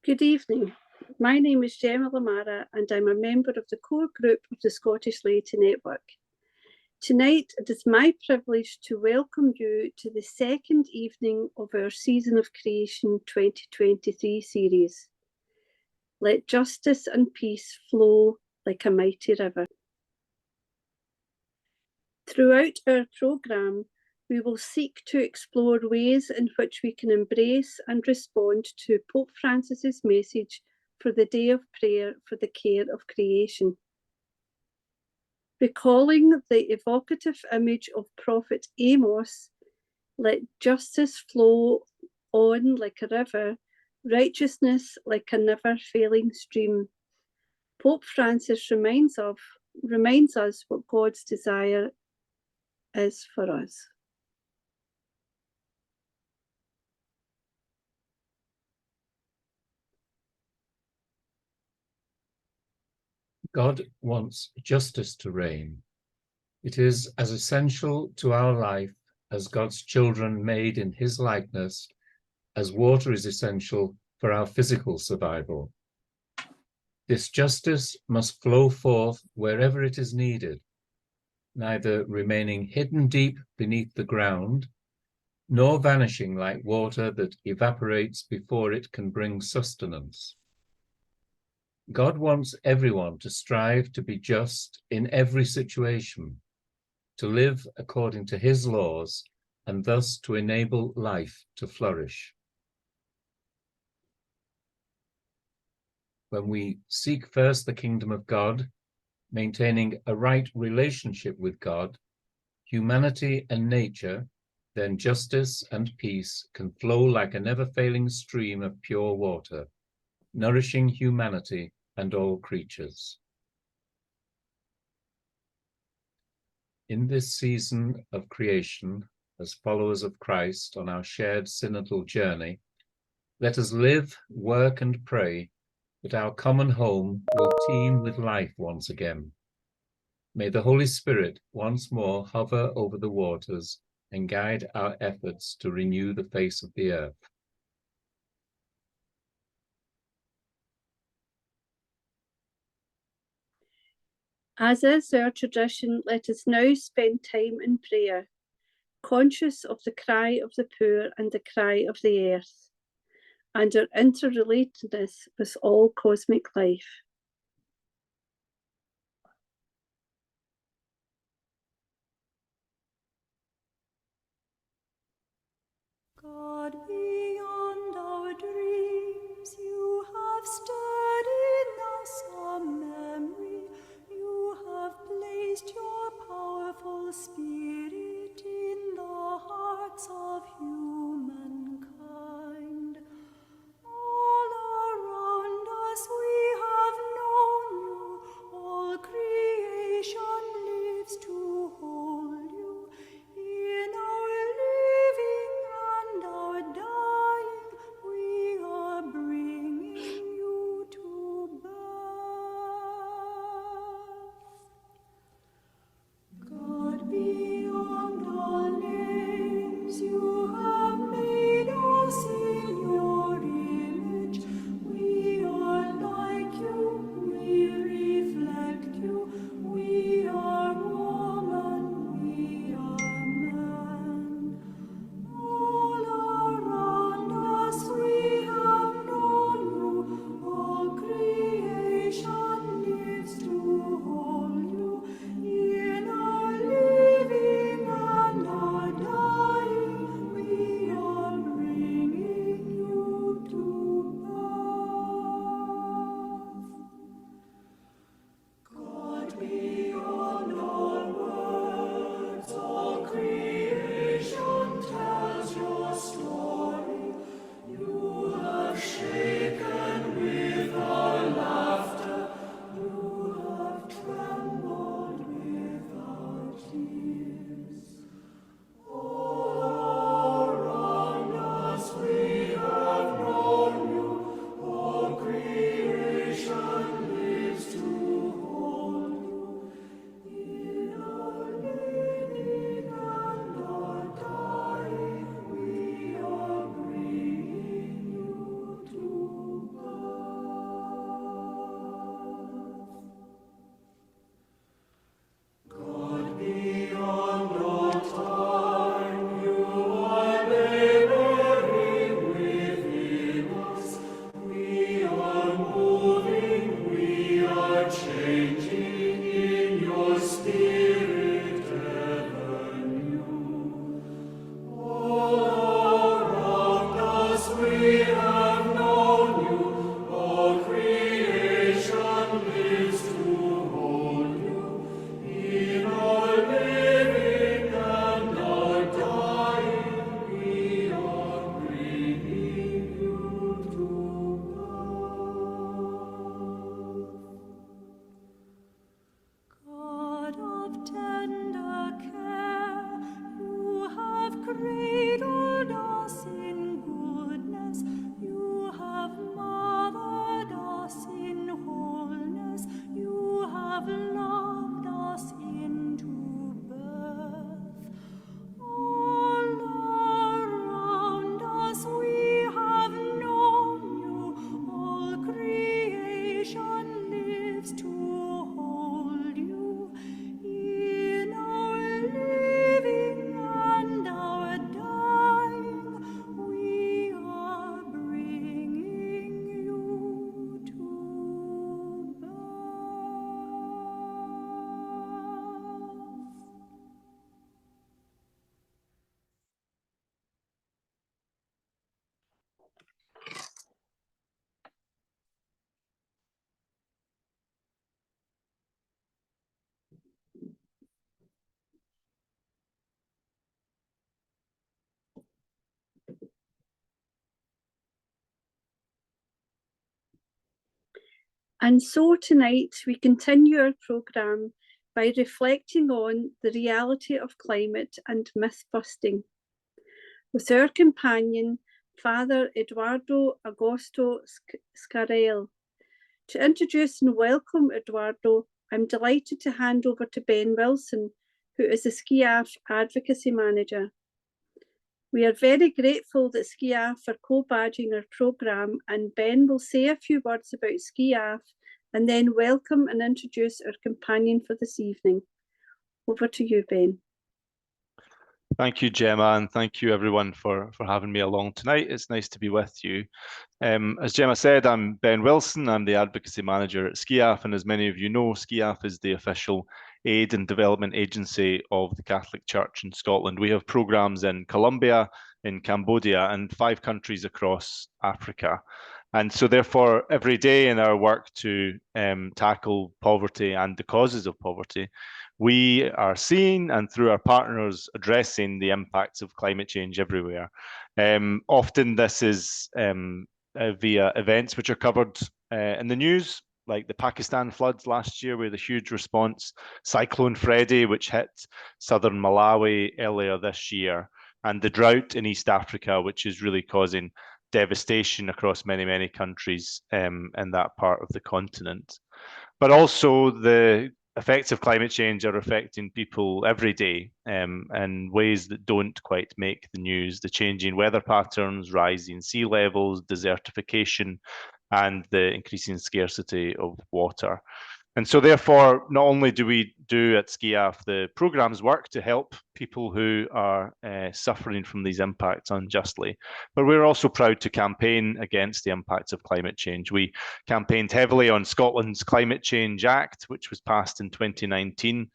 Good evening. My name is Gemma Lamara and I'm a member of the core group of the Scottish Laity Network. Tonight, it is my privilege to welcome you to the second evening of our Season of Creation 2023 series. Let justice and peace flow like a mighty river. Throughout our programme, we will seek to explore ways in which we can embrace and respond to Pope Francis's message for the Day of Prayer for the Care of Creation. Recalling the evocative image of Prophet Amos, let justice flow on like a river, righteousness like a never-failing stream. Pope Francis reminds us what God's desire is for us. God wants justice to reign. It is as essential to our life as God's children made in his likeness, as water is essential for our physical survival. This justice must flow forth wherever it is needed, neither remaining hidden deep beneath the ground, nor vanishing like water that evaporates before it can bring sustenance. God wants everyone to strive to be just in every situation, to live according to his laws, and thus to enable life to flourish. When we seek first the kingdom of God, maintaining a right relationship with God, humanity and nature, then justice and peace can flow like a never-failing stream of pure water, nourishing humanity and all creatures. In this season of creation, as followers of Christ on our shared synodal journey, let us live, work and pray that our common home will teem with life once again. May the Holy Spirit once more hover over the waters and guide our efforts to renew the face of the earth. As is our tradition, let us now spend time in prayer, conscious of the cry of the poor and the cry of the earth, and our interrelatedness with all cosmic life. God, beyond our dreams, you have stirred in us a memory. You have placed your powerful spirit in the hearts of humankind. All around us we have known you, all creation lives to hold you in our living and our dying. And so tonight we continue our programme by reflecting on the reality of climate and myth busting with our companion, Fr Eduardo Agosto Scarel. To introduce and welcome Eduardo, I'm delighted to hand over to Ben Wilson, who is the SCIAF Advocacy Manager. We are very grateful that SCIAF are co-badging our programme, and Ben will say a few words about SCIAF and then welcome and introduce our companion for this evening. Over to you, Ben. Thank you, Gemma, and thank you everyone for having me along tonight. It's nice to be with you. As Gemma said, I'm Ben Wilson. I'm the Advocacy Manager at SCIAF, and as many of you know, SCIAF is the official aid and development agency of the Catholic Church in Scotland. We have programmes in Colombia, in Cambodia, and 5 countries across Africa. And so therefore, every day in our work to tackle poverty and the causes of poverty, we are seeing, and through our partners, addressing the impacts of climate change everywhere. Often this is via events which are covered in the news, like the Pakistan floods last year with a huge response, Cyclone Freddy, which hit southern Malawi earlier this year, and the drought in East Africa, which is really causing devastation across many, many countries in that part of the continent. But also the effects of climate change are affecting people every day in ways that don't quite make the news. The changing weather patterns, rising sea levels, desertification, and the increasing scarcity of water. And so therefore, not only do we do at SCIAF the programmes work to help people who are suffering from these impacts unjustly, but we're also proud to campaign against the impacts of climate change. We campaigned heavily on Scotland's Climate Change Act, which was passed in 2019.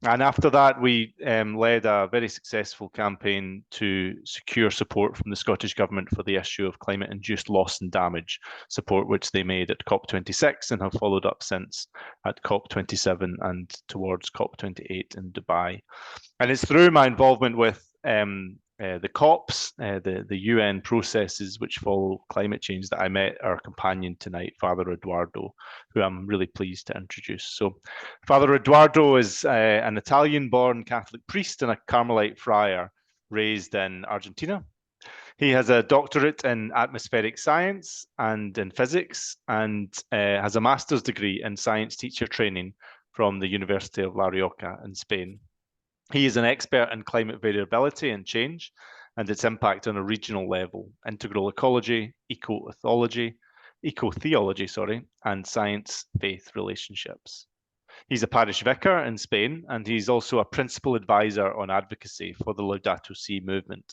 And after that, we led a very successful campaign to secure support from the Scottish Government for the issue of climate-induced loss and damage, support which they made at COP26 and have followed up since at COP27 and towards COP28 in Dubai. And it's through my involvement with the COPs, the UN processes which follow climate change, that I met our companion tonight, Fr Eduardo, who I'm really pleased to introduce. So Fr Eduardo is an Italian-born Catholic priest and a Carmelite friar raised in Argentina. He has a doctorate in atmospheric science and in physics, and has a master's degree in science teacher training from the University of La Rioja in Spain. He is an expert in climate variability and change and its impact on a regional level, integral ecology, eco-theology, and science-faith relationships. He's a parish vicar in Spain, and he's also a principal advisor on advocacy for the Laudato Si Movement.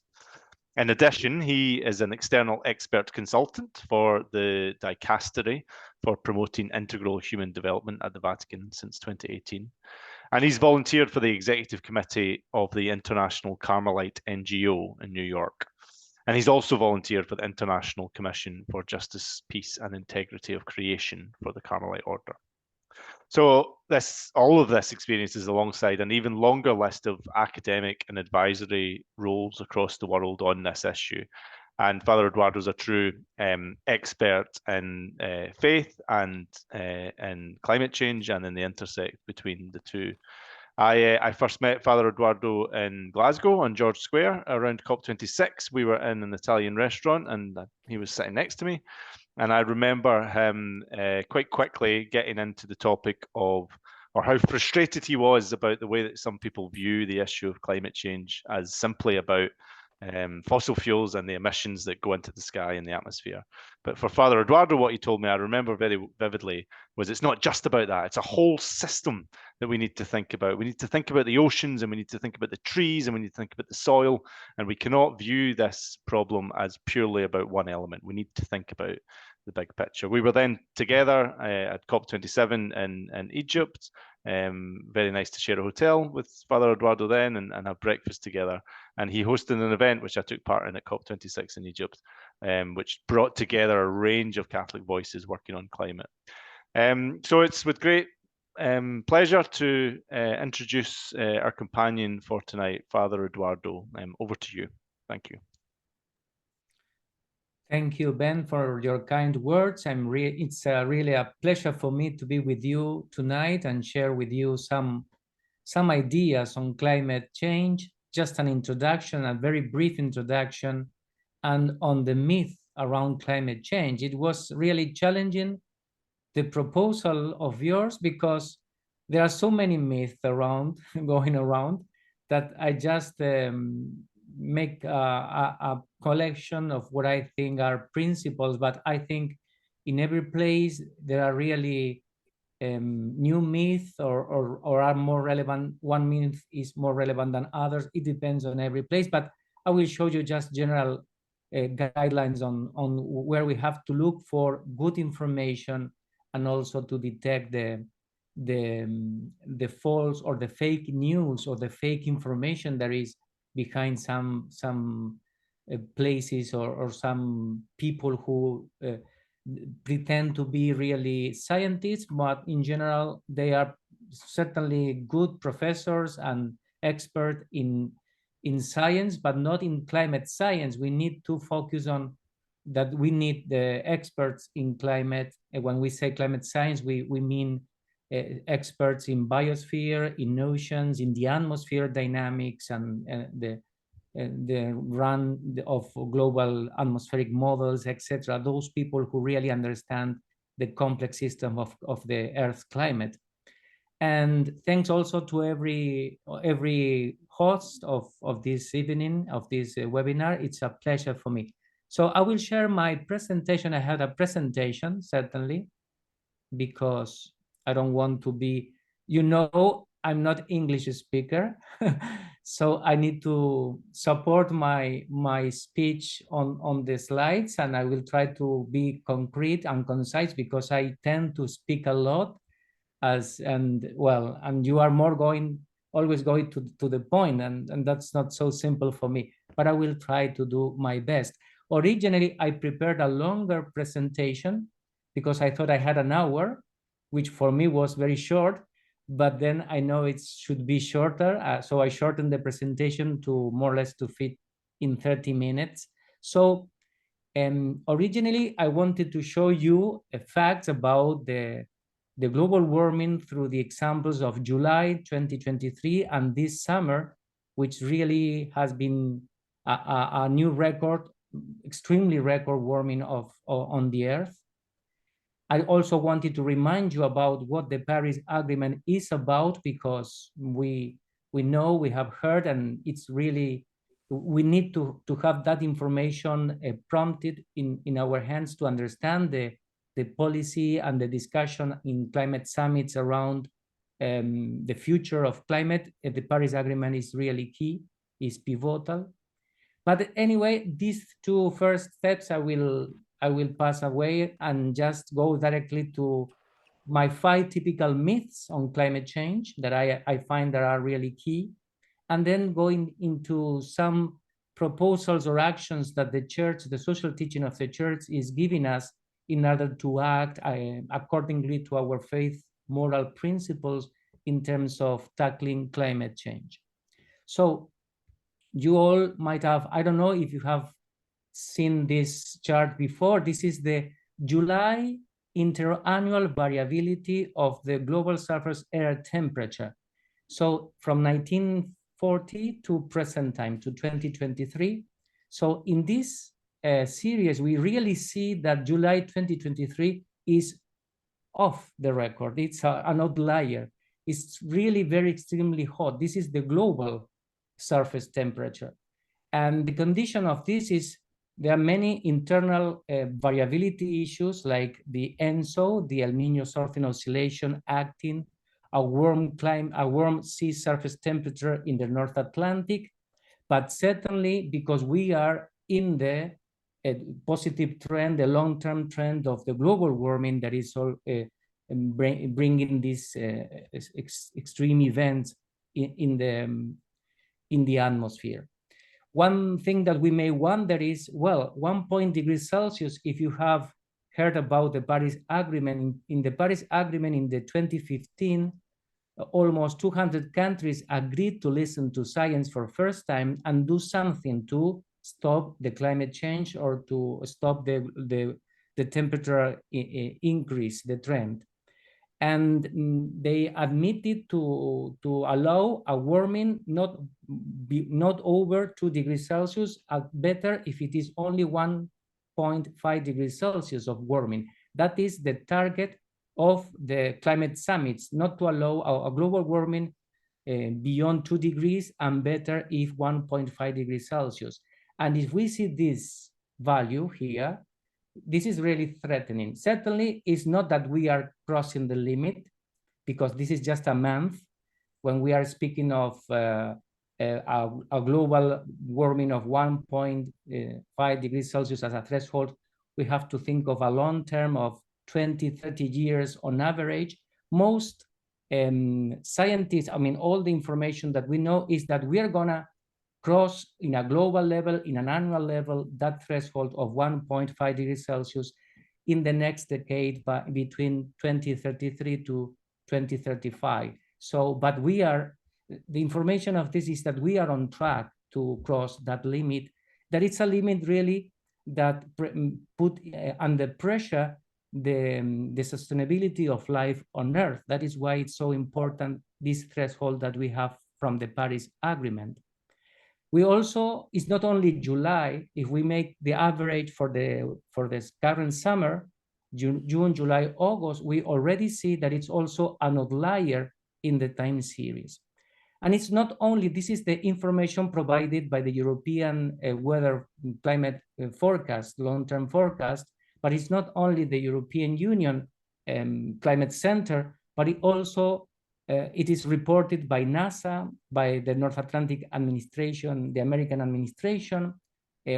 In addition, he is an external expert consultant for the Dicastery for promoting integral human development at the Vatican since 2018. And he's volunteered for the executive committee of the International Carmelite NGO in New York. And he's also volunteered for the International Commission for Justice, Peace and Integrity of Creation for the Carmelite Order. So all of this experience is alongside an even longer list of academic and advisory roles across the world on this issue. And Fr Eduardo is a true expert in faith and in climate change and in the intersect between the two. I first met Fr Eduardo in Glasgow on George Square around COP26. We were in an Italian restaurant and he was sitting next to me. And I remember him quite quickly getting into the topic of, or how frustrated he was about the way that some people view the issue of climate change as simply about fossil fuels and the emissions that go into the sky and the atmosphere. But for Fr Eduardo, what he told me, I remember very vividly, was it's not just about that. It's a whole system that we need to think about. We need to think about the oceans, and we need to think about the trees, and we need to think about the soil. And we cannot view this problem as purely about one element. We need to think about the big picture. We were then together at COP27 in Egypt. Very nice to share a hotel with Fr Eduardo then and have breakfast together. And he hosted an event which I took part in at COP26 in Egypt, which brought together a range of Catholic voices working on climate. So it's with great pleasure to introduce our companion for tonight, Fr Eduardo. Over to you. Thank you. Thank you, Ben, for your kind words. It's really a pleasure for me to be with you tonight and share with you some ideas on climate change. Just an introduction, a very brief introduction, and on the myth around climate change. It was really challenging, the proposal of yours, because there are so many myths around, going around, that I just make a collection of what I think are principles, but I think in every place there are really new myths or are more relevant. One myth is more relevant than others. It depends on every place, but I will show you just general guidelines on where we have to look for good information and also to detect the false or the fake news or the fake information that is behind some places or some people who pretend to be really scientists, but in general they are certainly good professors and experts in science, but not in climate science. We need to focus on that. We need the experts in climate. When we say climate science, we mean experts in biosphere, in oceans, in the atmosphere dynamics, and the run of global atmospheric models, etc. Those people who really understand the complex system of the Earth's climate. And thanks also to every host of this evening, of this webinar. It's a pleasure for me. So I will share my presentation. I had a presentation, certainly, because I don't want to be, I'm not English speaker, so I need to support my speech on the slides, and I will try to be concrete and concise because I tend to speak a lot, and you are always going to the point, and that's not so simple for me, but I will try to do my best. Originally, I prepared a longer presentation because I thought I had an hour, which for me was very short, but then I know it should be shorter. So I shortened the presentation to more or less to fit in 30 minutes. So originally, I wanted to show you facts about the global warming through the examples of July 2023 and this summer, which really has been a new record, extremely record warming on the Earth. I also wanted to remind you about what the Paris Agreement is about, because we know, we have heard, and it's really, we need to have that information prompted in our hands to understand the policy and the discussion in climate summits around the future of climate. The Paris Agreement is really key, is pivotal. But anyway, these two first steps I will pass away and just go directly to my 5 typical myths on climate change that I find that are really key, and then going into some proposals or actions that the church, the social teaching of the church, is giving us in order to act accordingly to our faith moral principles in terms of tackling climate change. So you all might have, I don't know if you have seen this chart before. This is the July interannual variability of the global surface air temperature. So from 1940 to present time, to 2023. So in this series, we really see that July 2023 is off the record. It's an outlier. It's really very extremely hot. This is the global surface temperature. And the condition of this is there are many internal variability issues like the ENSO, the El Niño Surfing Oscillation, acting, a warm sea surface temperature in the North Atlantic, but certainly because we are in the positive trend, the long-term trend of the global warming that is all bringing these extreme events in the atmosphere. One thing that we may wonder is, well, 1 degrees Celsius, if you have heard about the Paris Agreement, in the Paris Agreement in the 2015, almost 200 countries agreed to listen to science for first time and do something to stop the climate change or to stop the temperature increase, the trend. And they admitted to allow a warming not over 2 degrees Celsius, better if it is only 1.5 degrees Celsius of warming. That is the target of the climate summits, not to allow a global warming beyond 2 degrees, and better if 1.5 degrees Celsius. And if we see this value here, this is really threatening. Certainly, it's not that we are crossing the limit, because this is just a month. When we are speaking of a global warming of 1.5 degrees Celsius as a threshold, we have to think of a long term of 20, 30 years on average. Most scientists, I mean, all the information that we know is that we are gonna cross in a global level, in an annual level, that threshold of 1.5 degrees Celsius in the next decade, between 2033 to 2035. So, but we are, the information of this is that we are on track to cross that limit, that it's a limit really that put under pressure the sustainability of life on Earth. That is why it's so important, this threshold that we have from the Paris Agreement. We also, it's not only July, if we make the average for this current summer, June, July, August, we already see that it's also an outlier in the time series. And it's not only, this is the information provided by the European weather climate forecast, long-term forecast, but it's not only the European Union Climate Center, but it also it is reported by NASA, by the North Atlantic Administration, the American administration,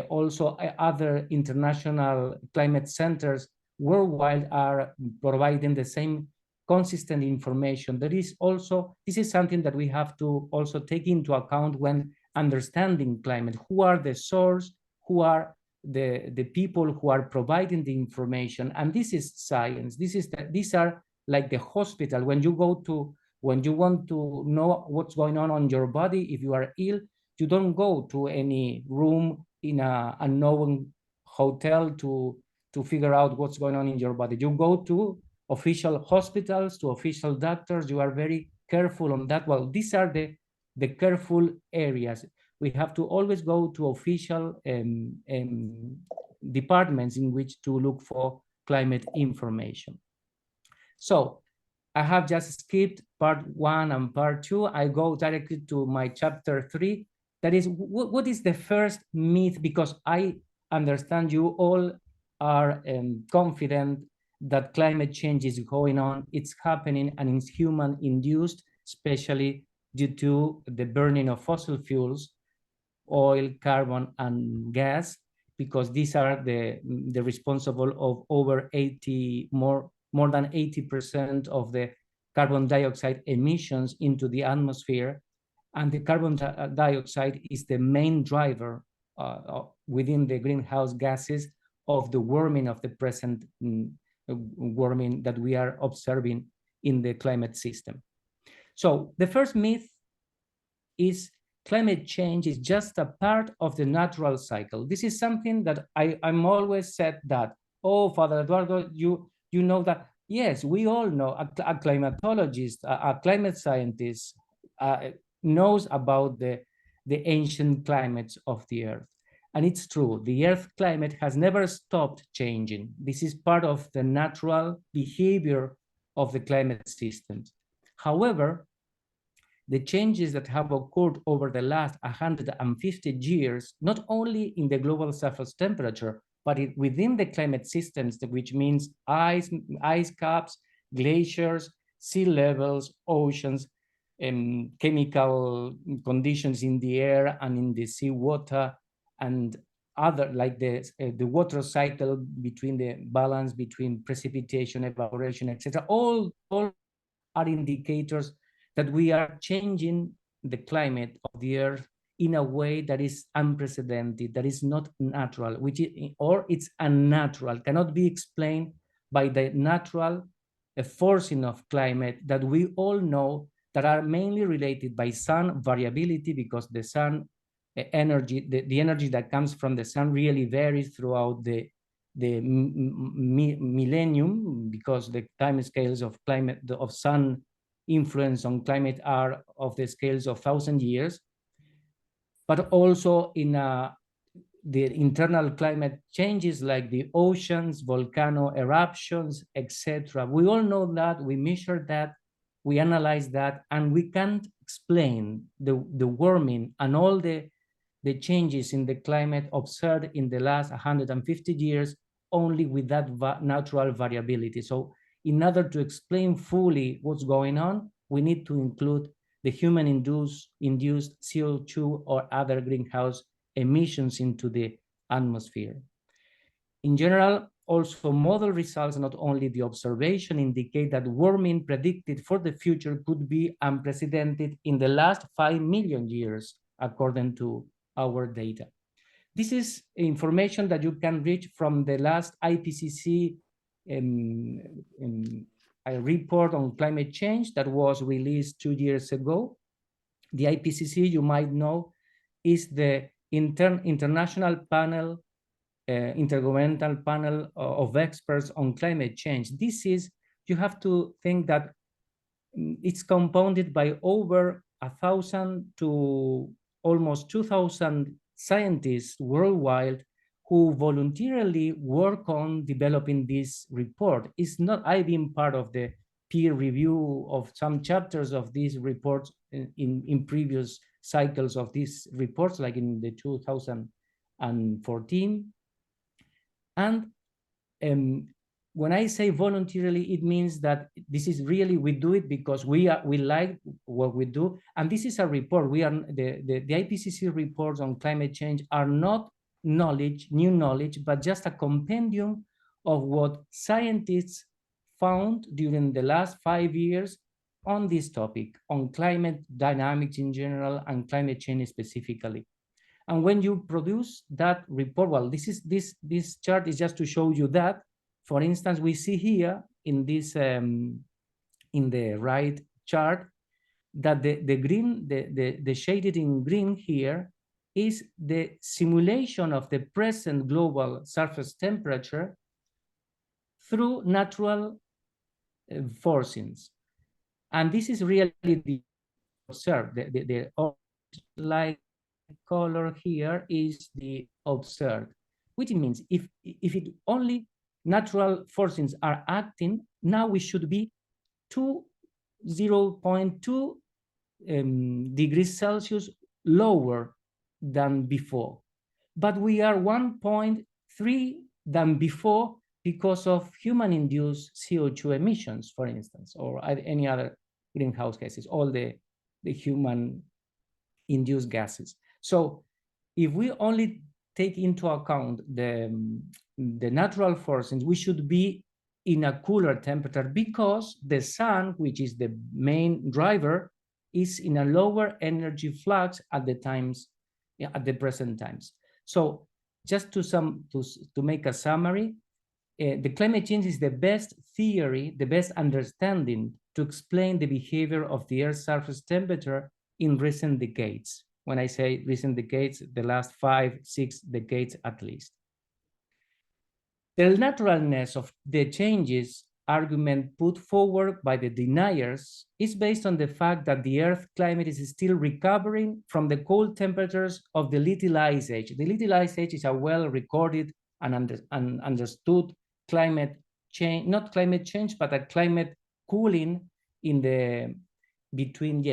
also other international climate centers worldwide are providing the same consistent information. There is also, this is something that we have to also take into account when understanding climate. Who are the source? Who are the people who are providing the information? And this is science. These are like the hospital. When you want to know what's going on your body, if you are ill, you don't go to any room in an unknown hotel to figure out what's going on in your body. You go to official hospitals, to official doctors. You are very careful on that. Well, these are the careful areas. We have to always go to official departments in which to look for climate information. So I have just skipped part 1 and part 2. I go directly to my chapter 3. That is, what is the first myth? Because I understand you all are confident that climate change is going on, it's happening, and it's human induced, especially due to the burning of fossil fuels, oil, carbon, and gas, because these are the responsible of over more than 80% of the carbon dioxide emissions into the atmosphere. And the carbon dioxide is the main driver within the greenhouse gases of the warming of the present warming that we are observing in the climate system. So the first myth is climate change is just a part of the natural cycle. This is something that I'm always said that, oh, Father Eduardo, you know that. Yes, we all know, a climatologist, a climate scientist knows about the ancient climates of the Earth. And it's true, the Earth climate has never stopped changing. This is part of the natural behavior of the climate systems. However, the changes that have occurred over the last 150 years, not only in the global surface temperature, but within the climate systems, which means ice caps, glaciers, sea levels, oceans, chemical conditions in the air and in the seawater, and other, like the water cycle, between the balance between precipitation, evaporation, etc. All are indicators that we are changing the climate of the Earth in a way that is unprecedented, that is not natural, or it's unnatural, cannot be explained by the natural forcing of climate that we all know that are mainly related by sun variability, because the sun energy, the energy that comes from the sun really varies throughout the millennium, because the time scales of climate of sun influence on climate are of the scales of 1,000 years, but also in the internal climate changes like the oceans, volcano eruptions, etc. We all know that, we measure that, we analyze that, and we can't explain the warming and all the changes in the climate observed in the last 150 years only with that natural variability. So in order to explain fully what's going on, we need to include the human-induced CO2 or other greenhouse emissions into the atmosphere. In general, also model results, not only the observation, indicate that warming predicted for the future could be unprecedented in the last 5 million years, according to our data. This is information that you can reach from the last IPCC a report on climate change that was released 2 years ago. The IPCC, you might know, is the international panel, intergovernmental panel of experts on climate change. This is, you have to think that it's compounded by over 1,000 to almost 2,000 scientists worldwide who voluntarily work on developing this report. It's not, I've been part of the peer review of some chapters of these reports in previous cycles of these reports, like in the 2014. And when I say voluntarily, it means that this is really, we do it because we like what we do. And this is a report. We are the IPCC reports on climate change are not new knowledge, but just a compendium of what scientists found during the last 5 years on this topic, on climate dynamics in general and climate change specifically. And when you produce that report, well, this chart is just to show you that. For instance, we see here in this in the right chart that the green, the shaded in green here is the simulation of the present global surface temperature through natural forcings. And this is really the observed. The orange light color here is the observed, which means if it only natural forcings are acting, now we should be 0.2 degrees Celsius lower than before. But we are 1.3 than before because of human-induced CO2 emissions, for instance, or any other greenhouse gases, all the human-induced gases. So if we only take into account the natural forcings, we should be in a cooler temperature because the sun, which is the main driver, is in a lower energy flux at the present times. So just to make a summary, the climate change is the best theory, the best understanding to explain the behavior of the Earth's surface temperature in recent decades. When I say recent decades, the last 5-6 decades at least. The naturalness of the changes argument put forward by the deniers is based on the fact that the Earth climate is still recovering from the cold temperatures of the Little Ice Age. The Little Ice Age is a well-recorded and understood climate change, not climate change, but a climate cooling in the between the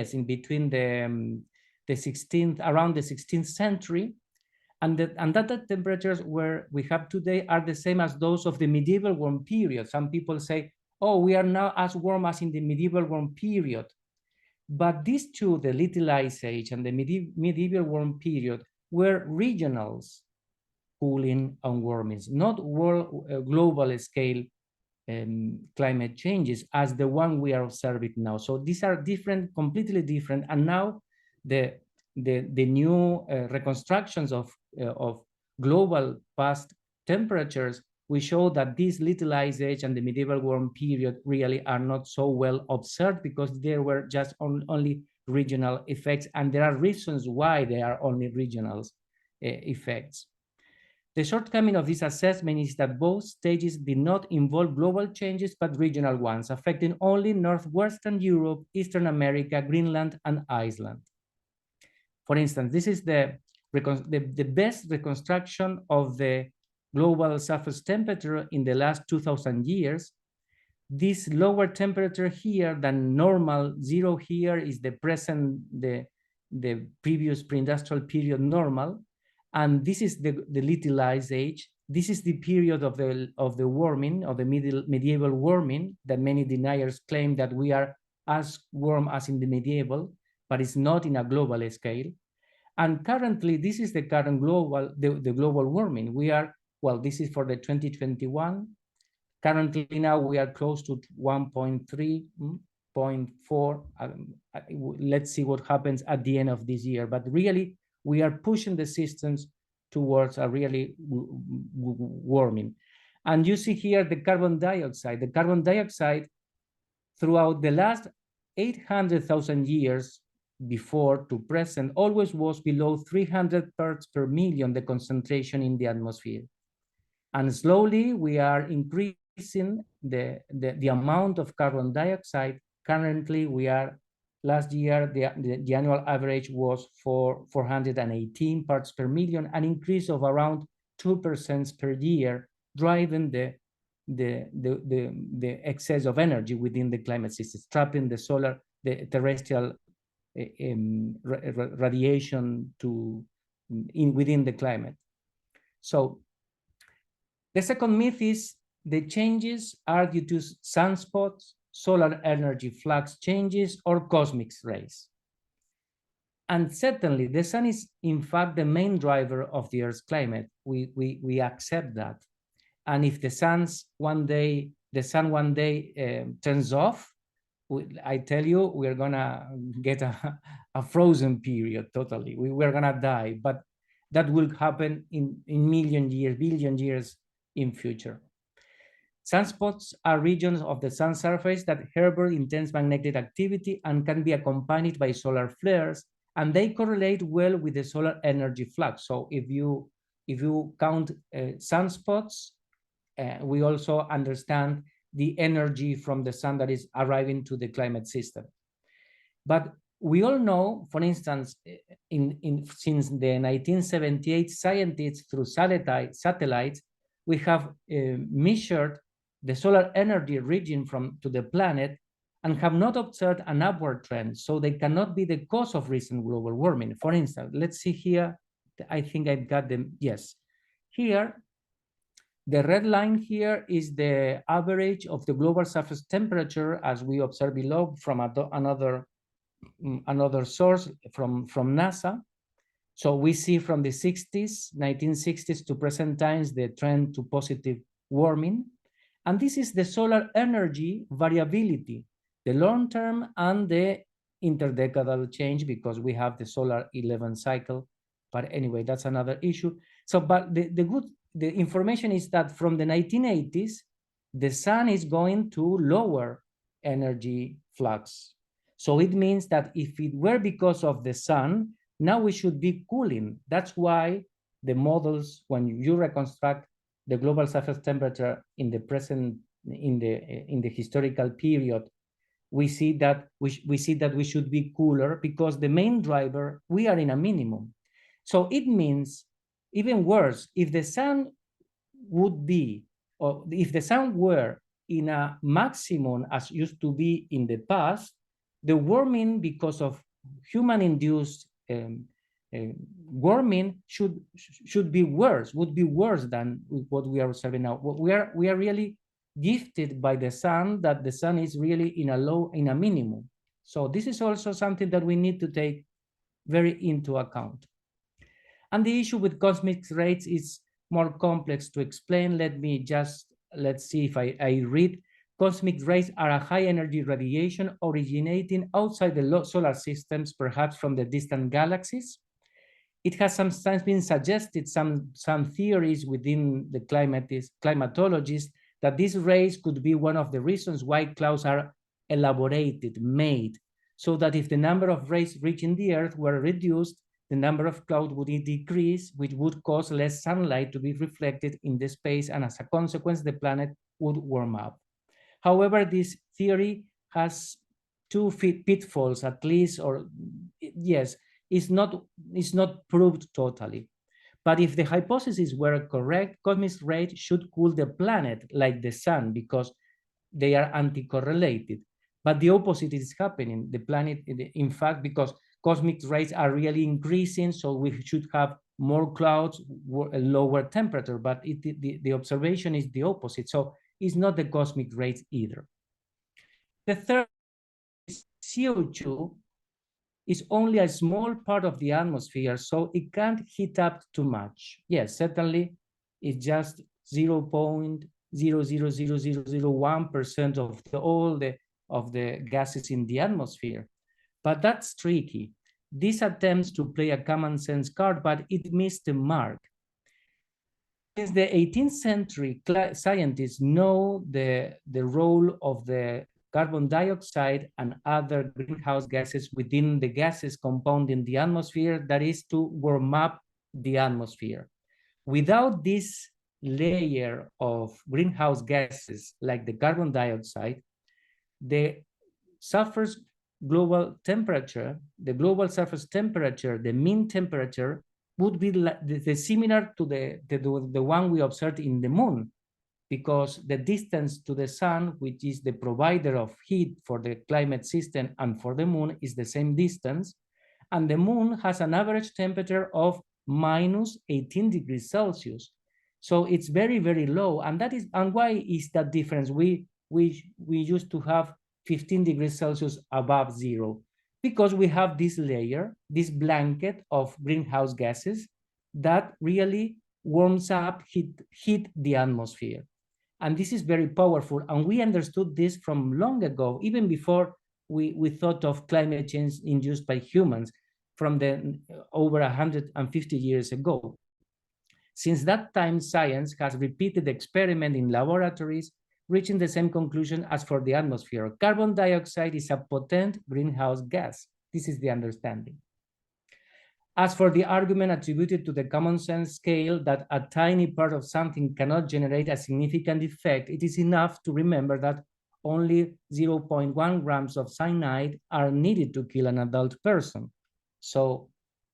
16th, around the 16th century, and that the temperatures where we have today are the same as those of the medieval warm period. Some people say, oh, we are now as warm as in the medieval warm period. But these two, the Little Ice Age and the medieval warm period, were regionals cooling and warmings, not global scale climate changes as the one we are observing now. So these are different, completely different. And now the new reconstructions of global past temperatures, we show that this Little Ice Age and the medieval warm period really are not so well observed because there were just only regional effects, and there are reasons why they are only regional effects. The shortcoming of this assessment is that both stages did not involve global changes, but regional ones, affecting only Northwestern Europe, Eastern America, Greenland, and Iceland. For instance, this is the best reconstruction of the global surface temperature in the last 2,000 years. This lower temperature here than normal, zero here is the present, the previous pre-industrial period normal. And this is the Little Ice Age. This is the period of the warming, of the medieval warming, that many deniers claim that we are as warm as in the medieval, but it's not in a global scale. And currently, this is the current global, the global warming. We are, well, this is for the 2021. Currently now we are close to 1.3, 0.4. Let's see what happens at the end of this year. But really, we are pushing the systems towards a really warming. And you see here the carbon dioxide. The carbon dioxide throughout the last 800,000 years before to present always was below 300 parts per million, the concentration in the atmosphere. And slowly we are increasing the amount of carbon dioxide. Currently we are, last year, the annual average was for 418 parts per million, an increase of around 2% per year, driving the excess of energy within the climate system, trapping the terrestrial radiation within the climate. So the second myth is the changes are due to sunspots, solar energy flux changes, or cosmic rays. And certainly the sun is in fact the main driver of the Earth's climate. We accept that. And if the sun one day turns off, I tell you, we're gonna get a frozen period totally. We're gonna die, but that will happen in million years, billion years in future. Sunspots are regions of the sun surface that harbor intense magnetic activity and can be accompanied by solar flares, and they correlate well with the solar energy flux. So if you count sunspots, we have understand the energy from the sun that is arriving to the climate system. But we all know, for instance, since the 1978, scientists through satellites, we have measured the solar energy reaching to the planet and have not observed an upward trend, so they cannot be the cause of recent global warming. For instance, let's see here, I think I've got them, yes. Here, the red line here is the average of the global surface temperature as we observe below from another source from NASA. So we see from the 1960s to present times, the trend to positive warming. And this is the solar energy variability, the long-term and the interdecadal change, because we have the solar 11 cycle. But anyway, that's another issue. So, but the information is that from the 1980s, the sun is going to lower energy flux. So it means that if it were because of the sun, now we should be cooling. That's why the models, when you reconstruct the global surface temperature in the present, in the historical period, we see that we should be cooler because the main driver, we are in a minimum. So it means even worse, if the sun would be, or if the sun were in a maximum as used to be in the past, the warming because of human-induced warming should be worse, would be worse than what we are observing now. We are really gifted by the sun, that the sun is really in a minimum. So this is also something that we need to take very into account. And the issue with cosmic rays is more complex to explain. Let's see if I read. Cosmic rays are a high energy radiation originating outside the solar systems, perhaps from the distant galaxies. It has sometimes been suggested, some theories within the climatologists, that these rays could be one of the reasons why clouds are elaborated, made. so that if the number of rays reaching the Earth were reduced, the number of clouds would decrease, which would cause less sunlight to be reflected in the space, and as a consequence, the planet would warm up. However, this theory has two pitfalls, at least, or yes, it's not proved totally. But if the hypotheses were correct, cosmic rays should cool the planet like the sun because they are anti-correlated. But the opposite is happening. The planet, in fact, because cosmic rays are really increasing, so we should have more clouds, a lower temperature, but the observation is the opposite. So it's not the cosmic rays either. The third is CO2 is only a small part of the atmosphere, so it can't heat up too much. Yes, certainly it's just 0.00001% of the gases in the atmosphere. But that's tricky. This attempts to play a common sense card, but it missed the mark. Since the 18th century, scientists know the role of the carbon dioxide and other greenhouse gases within the gases compound in the atmosphere, that is to warm up the atmosphere. Without this layer of greenhouse gases, like the carbon dioxide, the surface global temperature, the global surface temperature, the mean temperature would be similar to the one we observed in the moon, because the distance to the sun, which is the provider of heat for the climate system and for the moon, is the same distance. And the moon has an average temperature of minus 18 degrees Celsius. So it's very, very low. And why is that difference? We used to have 15 degrees Celsius above zero, because we have this layer, this blanket of greenhouse gases that really warms up, heat the atmosphere. And this is very powerful. And we understood this from long ago, even before we thought of climate change induced by humans, from over 150 years ago. Since that time, science has repeated experiments in laboratories, reaching the same conclusion as for the atmosphere. Carbon dioxide is a potent greenhouse gas. This is the understanding. As for the argument attributed to the common sense scale that a tiny part of something cannot generate a significant effect, it is enough to remember that only 0.1 grams of cyanide are needed to kill an adult person. So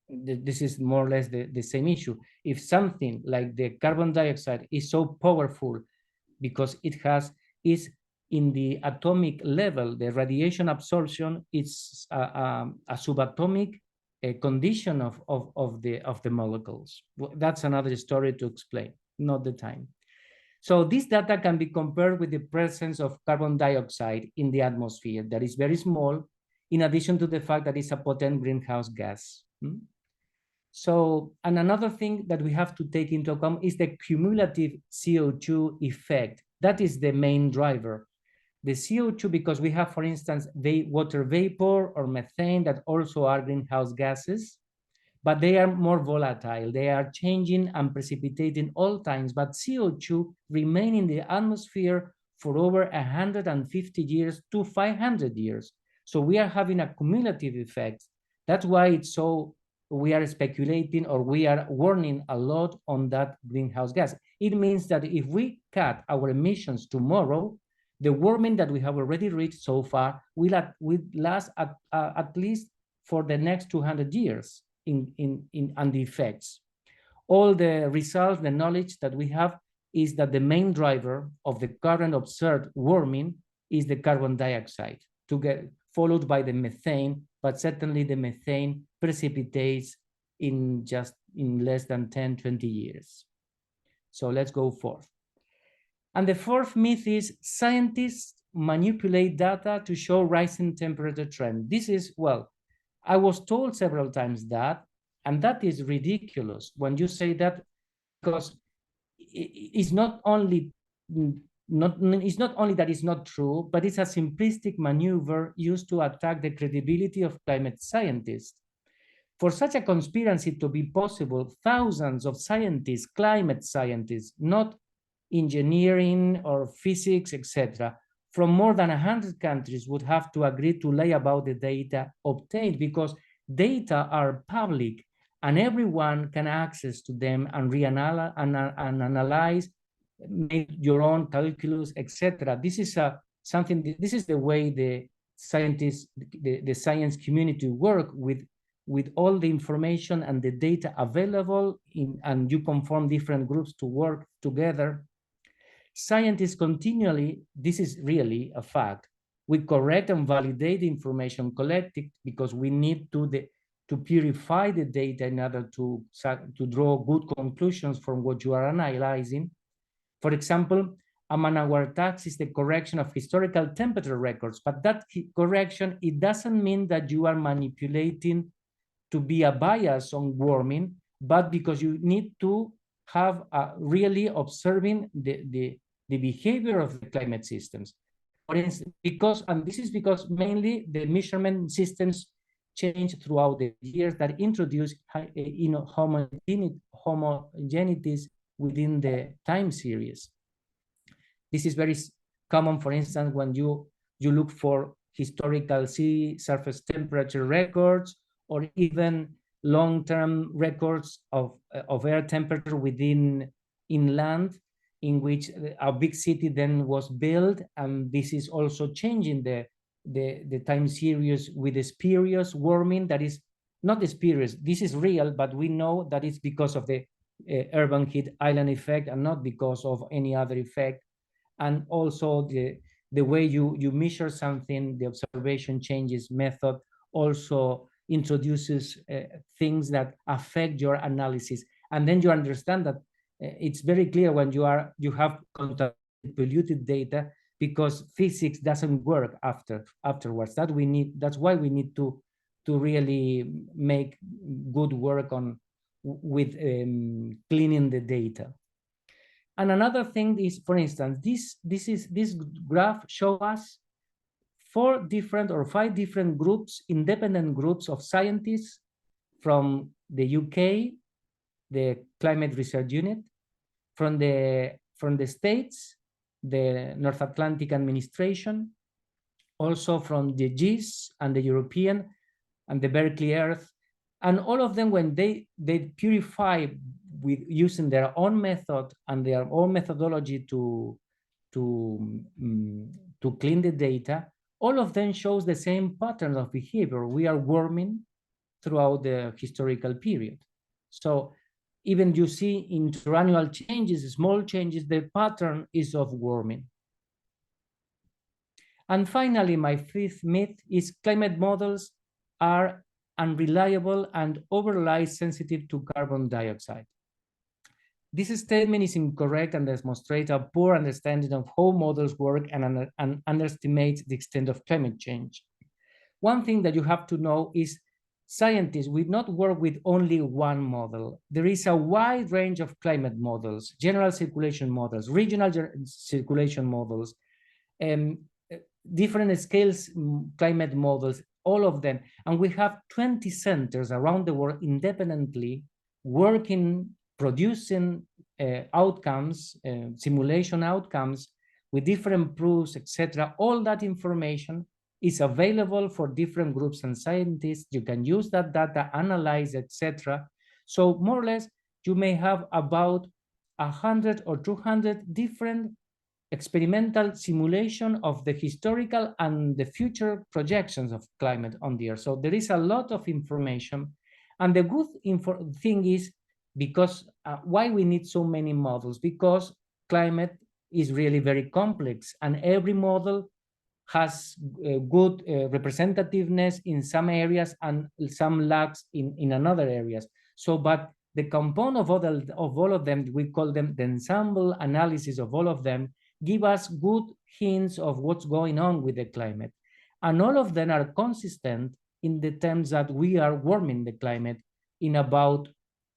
this is more or less the same issue. If something like the carbon dioxide is so powerful because it is in the atomic level, the radiation absorption is a subatomic condition of the molecules. That's another story to explain, not the time. So this data can be compared with the presence of carbon dioxide in the atmosphere that is very small, in addition to the fact that it's a potent greenhouse gas. So, and another thing that we have to take into account is the cumulative CO2 effect. That is the main driver. The CO2, because we have, for instance, water vapor or methane that also are greenhouse gases, but they are more volatile. They are changing and precipitating all times, but CO2 remain in the atmosphere for over 150 years to 500 years. So we are having a cumulative effect. That's why we are speculating, or we are warning a lot on that greenhouse gas. It means that if we cut our emissions tomorrow, the warming that we have already reached so far will last at least for the next 200 years in the effects. All the results, the knowledge that we have is that the main driver of the current observed warming is the carbon dioxide, followed by the methane, but certainly the methane precipitates in less than 10, 20 years. So let's go forth. And the fourth myth is scientists manipulate data to show rising temperature trend. This is, well, I was told several times that, and that is ridiculous when you say that, because it's not only that it's not true, but it's a simplistic maneuver used to attack the credibility of climate scientists. For such a conspiracy to be possible, thousands of scientists, climate scientists, not engineering or physics, etc., from more than 100 countries would have to agree to lie about the data obtained, because data are public and everyone can access to them and reanalyze and analyze, make your own calculus, etc. This is something. This is the way the scientists, the science community work with all the information and the data available and you conform different groups to work together. Scientists continually, this is really a fact, we correct and validate the information collected because we need to purify the data in order to draw good conclusions from what you are analyzing. For example, a man-hour tax is the correction of historical temperature records, but that correction, it doesn't mean that you are manipulating to be a bias on warming, but because you need to have really observing the behavior of the climate systems. For instance, this is because mainly the measurement systems change throughout the years that introduce homogeneities within the time series. This is very common, for instance, when you look for historical sea surface temperature records, or even long-term records of air temperature within inland, in which a big city then was built, and this is also changing the time series with the spurious warming. That is not the spurious, this is real, but we know that it's because of the urban heat island effect and not because of any other effect. And also the way you measure something, the observation changes method also introduces things that affect your analysis. And then you understand that it's very clear when you have polluted data, because physics doesn't work afterwards. That's why we need to really make good work with cleaning the data. And another thing is, for instance, this graph shows us 4 different or 5 different groups, independent groups of scientists from the UK, the Climate Research Unit, from the States, the North Atlantic Administration, also from the GIS and the European and the Berkeley Earth, and all of them, when they purify with using their own method and their own methodology to clean the data, all of them shows the same pattern of behavior. We are warming throughout the historical period. So even you see interannual changes, small changes, the pattern is of warming. And finally, my 5th myth is climate models are unreliable and overly sensitive to carbon dioxide. This statement is incorrect and demonstrates a poor understanding of how models work and underestimates the extent of climate change. One thing that you have to know is scientists will not work with only one model. There is a wide range of climate models, general circulation models, regional circulation models, different scales climate models, all of them. And we have 20 centers around the world independently working, producing outcomes, simulation outcomes with different proofs, etc. All that information is available for different groups and scientists. You can use that data, analyze, etc. So more or less, you may have about 100 or 200 different experimental simulation of the historical and the future projections of climate on the Earth. So there is a lot of information. And the good thing is, because why we need so many models? Because climate is really very complex, and every model has good representativeness in some areas and some lacks in another areas. So, but the component of all of them, we call them the ensemble analysis of all of them, give us good hints of what's going on with the climate. And all of them are consistent in the terms that we are warming the climate in about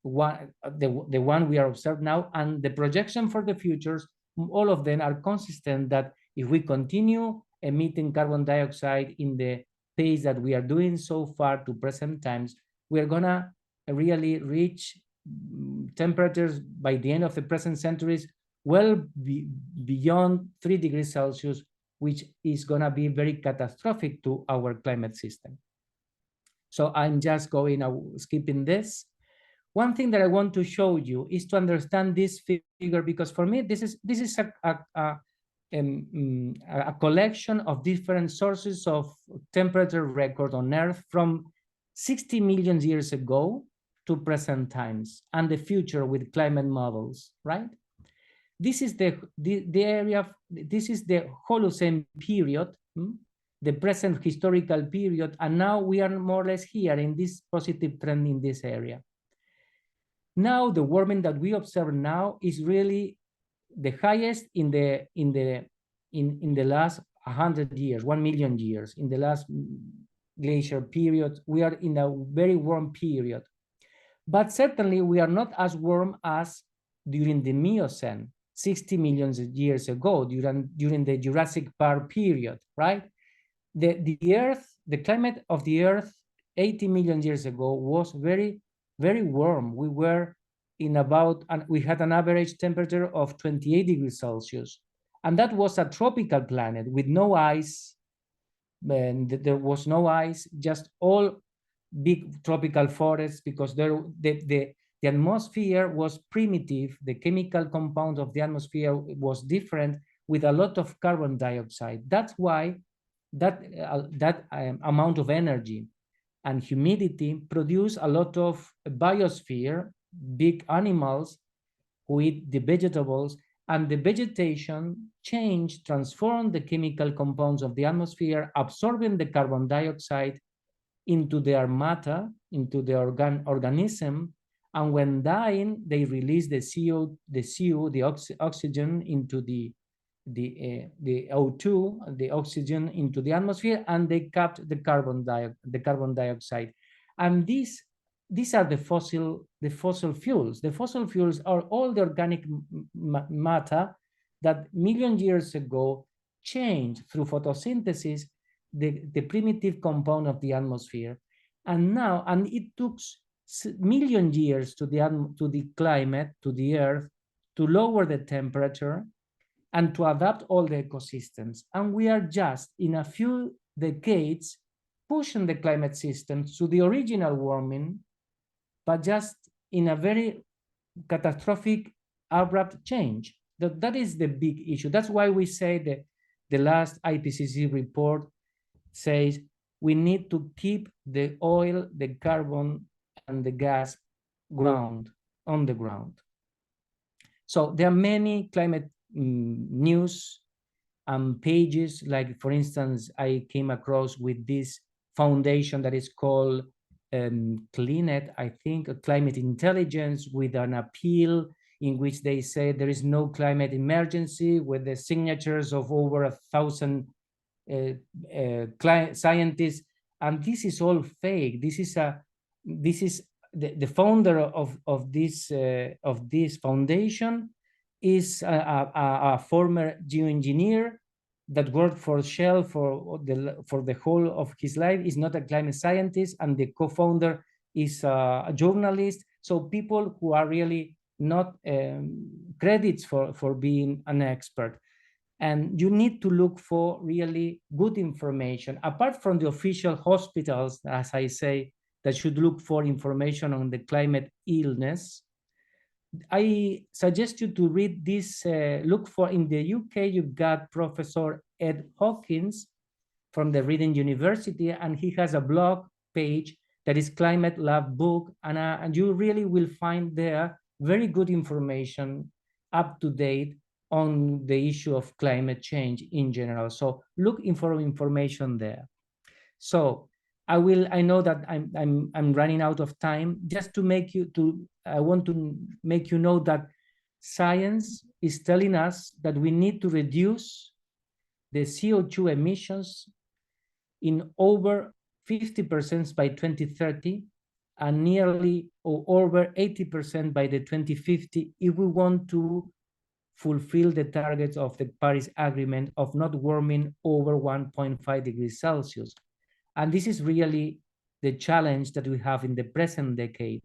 the one we are observing now, and the projection for the futures, all of them are consistent that if we continue emitting carbon dioxide in the pace that we are doing so far to present times, we are gonna really reach temperatures by the end of the present centuries well beyond 3 degrees Celsius, which is going to be very catastrophic to our climate system. So I'm just skipping this. One thing that I want to show you is to understand this figure, because for me, this is a collection of different sources of temperature record on Earth from 60 million years ago to present times and the future with climate models, right? This is the area, this is the Holocene period, the present historical period, and now we are more or less here in this positive trend in this area. Now the warming that we observe now is really the highest in the last 100 years, 1 million years. In the last glacier period, we are in a very warm period. But certainly we are not as warm as during the Miocene, 60 million years ago, during the Jurassic Park period, right? The Earth, the climate of the Earth 80 million years ago was very, very warm. We were in about, and we had an average temperature of 28 degrees Celsius. And that was a tropical planet with no ice. And there was no ice, just all big tropical forests, because the atmosphere was primitive. The chemical compound of the atmosphere was different, with a lot of carbon dioxide. That's why that amount of energy and humidity produce a lot of biosphere, big animals who eat the vegetables, and the vegetation transformed the chemical compounds of the atmosphere, absorbing the carbon dioxide into their matter, into the organism, and when dying, they release the oxygen into the O2, the oxygen into the atmosphere, and they capture the carbon dioxide. And these are the fossil fuels. The fossil fuels are all the organic matter that million years ago changed through photosynthesis the primitive compound of the atmosphere. And now, and it took million years to the climate, to the Earth, to lower the temperature and to adapt all the ecosystems. And we are just in a few decades pushing the climate system to the original warming, but just in a very catastrophic, abrupt change. That is the big issue. That's why we say that the last IPCC report says we need to keep the oil, the carbon, and the gas on the ground. So there are many climate news pages, like for instance, I came across with this foundation that is called CLINET, I think, Climate Intelligence, with an appeal in which they say there is no climate emergency, with the signatures of over 1,000 scientists, and this is all fake. This is the founder of this foundation is a former geoengineer that worked for Shell for the whole of his life. Is not a climate scientist, and the co-founder is a journalist. So people who are really not credits for being an expert. And you need to look for really good information, apart from the official hospitals, as I say, that should look for information on the climate illness. I suggest you to read this, look for, in the UK, you've got Professor Ed Hawkins from the Reading University, and he has a blog page that is Climate Lab Book, and you really will find there very good information, up to date, on the issue of climate change in general. So look for information there. So I know that I'm running out of time. Just to I want to make you know that science is telling us that we need to reduce the CO2 emissions in over 50% by 2030, and nearly or over 80% by the 2050 if we want to fulfill the targets of the Paris Agreement of not warming over 1.5 degrees Celsius. And this is really the challenge that we have in the present decade.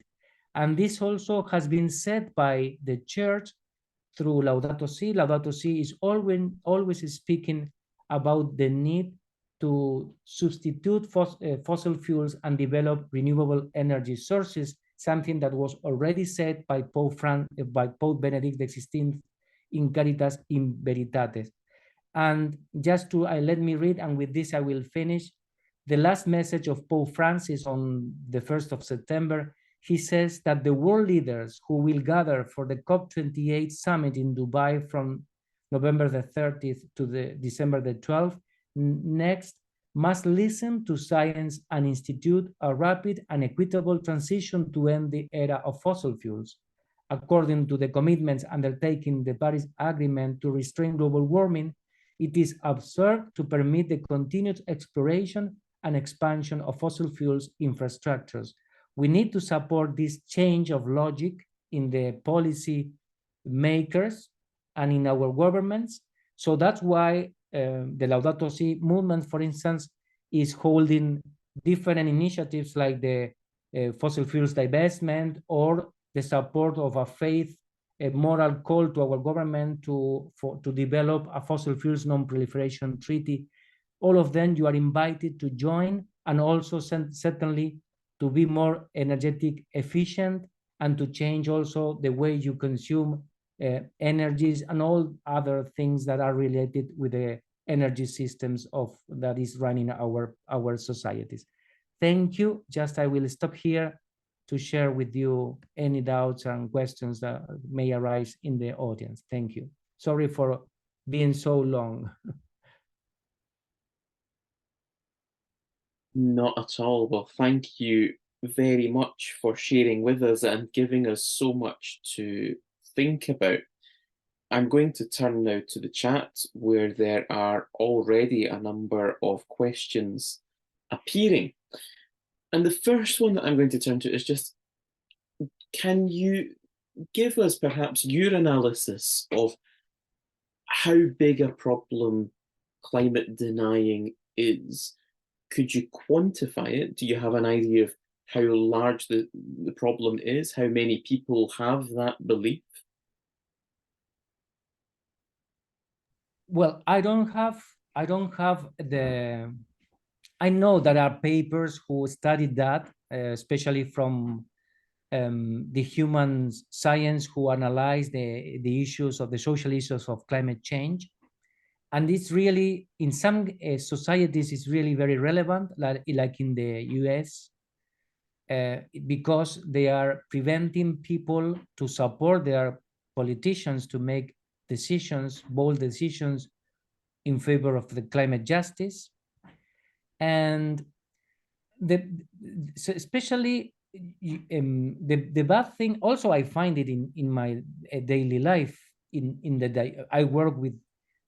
And this also has been said by the church through Laudato Si. Laudato Si is always speaking about the need to substitute fossil fuels and develop renewable energy sources, something that was already said by Pope Benedict XVI in Caritas in Veritatis. And just to let me read, and with this I will finish, the last message of Pope Francis on the 1st of September. He says that the world leaders who will gather for the COP28 summit in Dubai from November the 30th to the December the 12th next must listen to science and institute a rapid and equitable transition to end the era of fossil fuels. According to the commitments undertaking the Paris Agreement to restrain global warming, it is absurd to permit the continued exploration and expansion of fossil fuels infrastructures. We need to support this change of logic in the policy makers and in our governments. So that's why the Laudato Si movement, for instance, is holding different initiatives like the fossil fuels divestment or the support of a faith, a moral call to our government to develop a fossil fuels non-proliferation treaty. All of them you are invited to join, and also certainly to be more energetic efficient and to change also the way you consume energies and all other things that are related with the energy systems that is running our societies. Thank you. Just I will stop here to share with you any doubts and questions that may arise in the audience. Thank you. Sorry for being so long. Not at all. Well, thank you very much for sharing with us and giving us so much to think about. I'm going to turn now to the chat, where there are already a number of questions appearing. And the first one that I'm going to turn to is just, can you give us perhaps your analysis of how big a problem climate denying is? Could you quantify it? Do you have an idea of how large the problem is? How many people have that belief? Well, I know there are papers who studied that, especially from the human science, who analyze the issues of the social issues of climate change. And it's really, in some societies, it's really very relevant, like in the US, because they are preventing people to support their politicians to make decisions, bold decisions in favor of the climate justice. And especially the bad thing, also I find it in my daily life. I work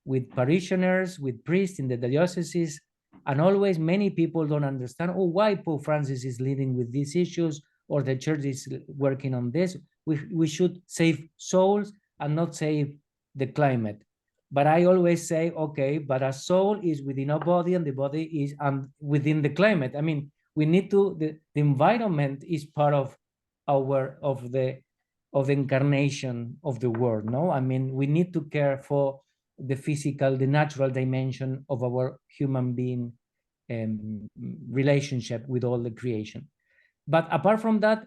with parishioners, with priests in the dioceses, and always many people don't understand, why Pope Francis is leading with these issues, or the church is working on this. We should save souls and not save the climate. But I always say, okay, but a soul is within a body, and the body is within the climate. I mean, we need to, the environment is part of the incarnation of the world, no? I mean, we need to care for the physical, the natural dimension of our human being relationship with all the creation. But apart from that,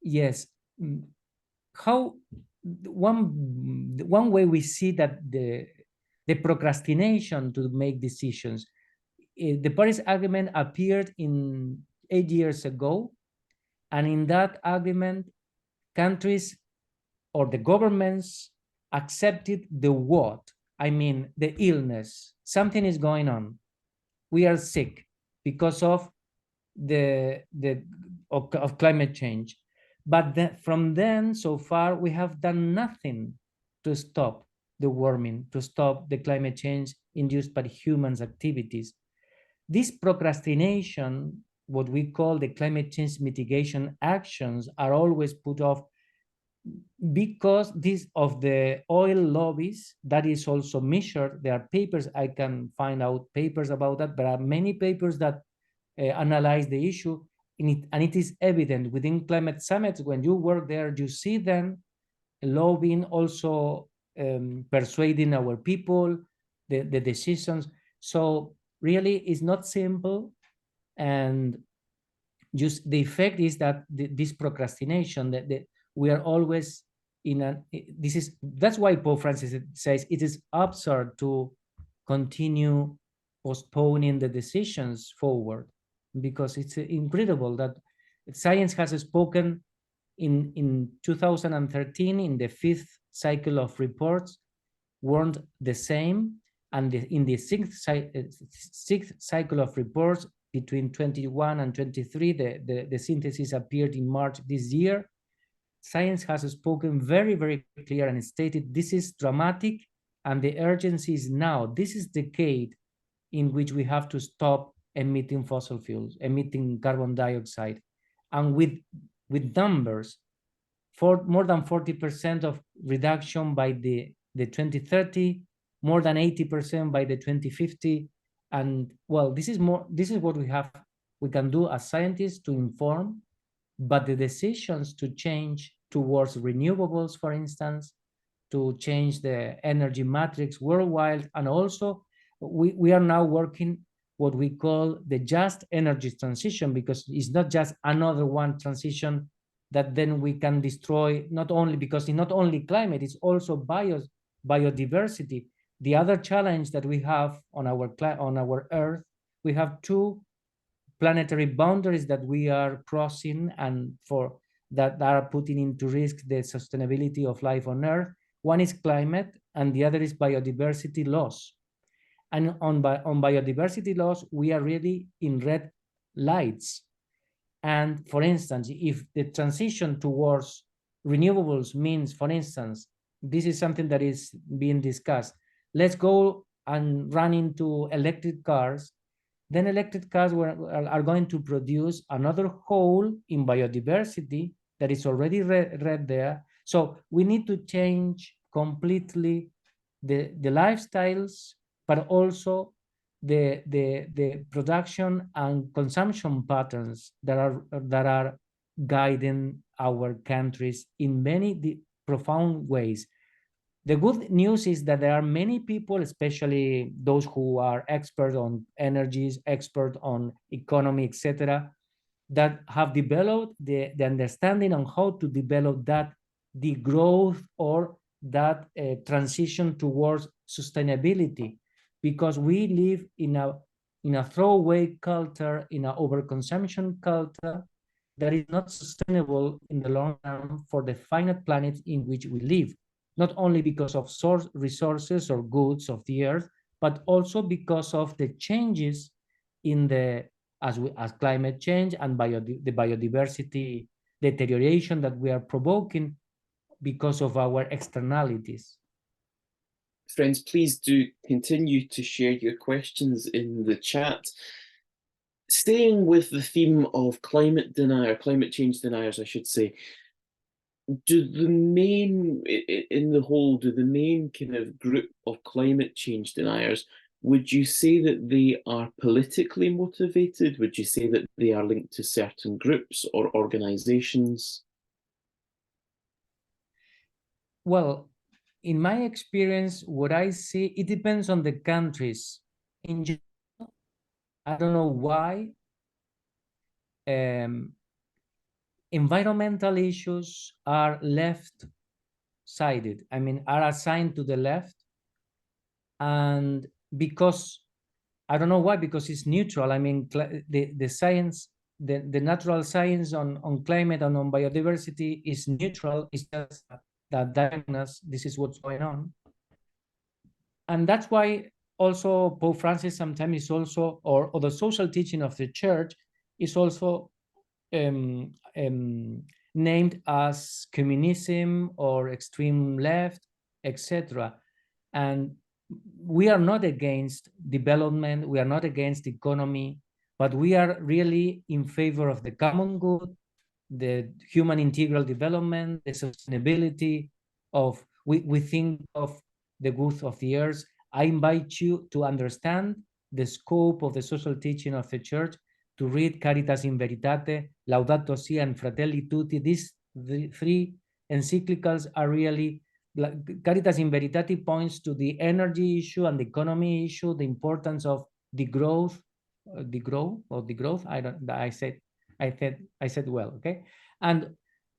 yes, how one way we see that the procrastination to make decisions, the Paris Agreement appeared 8 years ago, and in that agreement, countries or the governments accepted the what? I mean, the illness. Something is going on. We are sick because of of climate change. But from then, so far, we have done nothing to stop the warming, to stop the climate change induced by humans' activities. This procrastination, what we call the climate change mitigation actions, are always put off because of the oil lobbies. That is also measured. There are papers, I can find out papers about that. There are many papers that analyze the issue, and it is evident within climate summits. When you work there, you see them lobbying, also persuading our people, the decisions. So really it's not simple, and just the effect is that this procrastination, that we are always in a, that's why Pope Francis says it is absurd to continue postponing the decisions forward, because it's incredible that science has spoken in 2013 in the 5th cycle of reports weren't the same, and in the 6th cycle of reports between 21 and 23, the synthesis appeared in March this year. Science has spoken very, very clear and stated this is dramatic, and the urgency is now. This is the decade in which we have to stop emitting fossil fuels, emitting carbon dioxide. And with numbers, for more than 40% of reduction by the 2030, more than 80% by the 2050. And well, this is what we can do as scientists to inform, but the decisions to change towards renewables, for instance, to change the energy matrix worldwide, and also we are now working what we call the just energy transition, because it's not just another one transition that then we can destroy, not only because it's not only climate, it's also biodiversity. The other challenge that we have on our Earth, we have two planetary boundaries that we are crossing, and that are putting into risk the sustainability of life on Earth. One is climate, and the other is biodiversity loss. And on biodiversity loss, we are really in red lights. And for instance, if the transition towards renewables means, for instance, this is something that is being discussed, let's go and run into electric cars, then electric cars are going to produce another hole in biodiversity that is already red there. So we need to change completely the lifestyles, but also the production and consumption patterns that are guiding our countries in many profound ways. The good news is that there are many people, especially those who are experts on energies, expert on economy, etc., that have developed the understanding on how to develop the growth or that transition towards sustainability, because we live in a throwaway culture, in an overconsumption culture that is not sustainable in the long term for the finite planet in which we live, not only because of resources or goods of the earth, but also because of the changes in as climate change and the biodiversity deterioration that we are provoking because of our externalities. Friends, please do continue to share your questions in the chat. Staying with the theme of climate change deniers, I should say, do the main kind of group of climate change deniers, would you say that they are politically motivated? Would you say that they are linked to certain groups or organizations? Well, in my experience, what I see, it depends on the countries. In general, I don't know why, environmental issues are left-sided. I mean, are assigned to the left. And because, I don't know why, because it's neutral. I mean, the science, the natural science on climate and on biodiversity is neutral. It's just that diagnosis, this is what's going on. And that's why also Pope Francis sometimes is also, or the social teaching of the church is also named as communism or extreme left, etc. And we are not against development, we are not against economy, but we are really in favor of the common good, the human integral development, the sustainability of, we think of the good of the earth. I invite you to understand the scope of the social teaching of the church, to read Caritas in Veritate, Laudato Si, and Fratelli Tutti. These three encyclicals are really Caritas in Veritate points to the energy issue and the economy issue, the importance of the growth. I said well, okay, and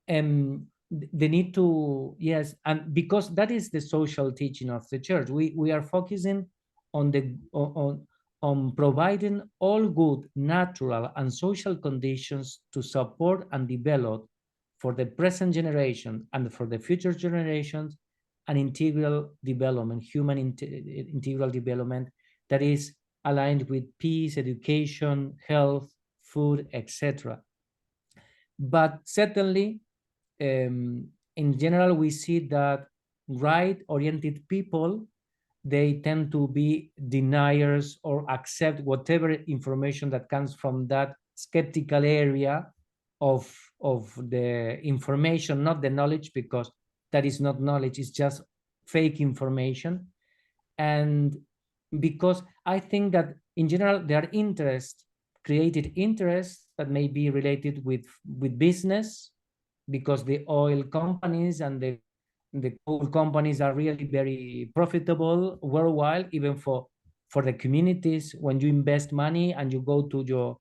the need to, yes, and because that is the social teaching of the church, we are focusing on providing all good natural and social conditions to support and develop for the present generation and for the future generations an integral development, human integral development that is aligned with peace, education, health, food, etc. But certainly, in general, we see that right-oriented people, they tend to be deniers or accept whatever information that comes from that skeptical area of the information, not the knowledge, because that is not knowledge, it's just fake information. And because I think that in general, there are created interests that may be related with business, because the oil companies and the coal companies are really very profitable worldwide, even for the communities. When you invest money and you go to your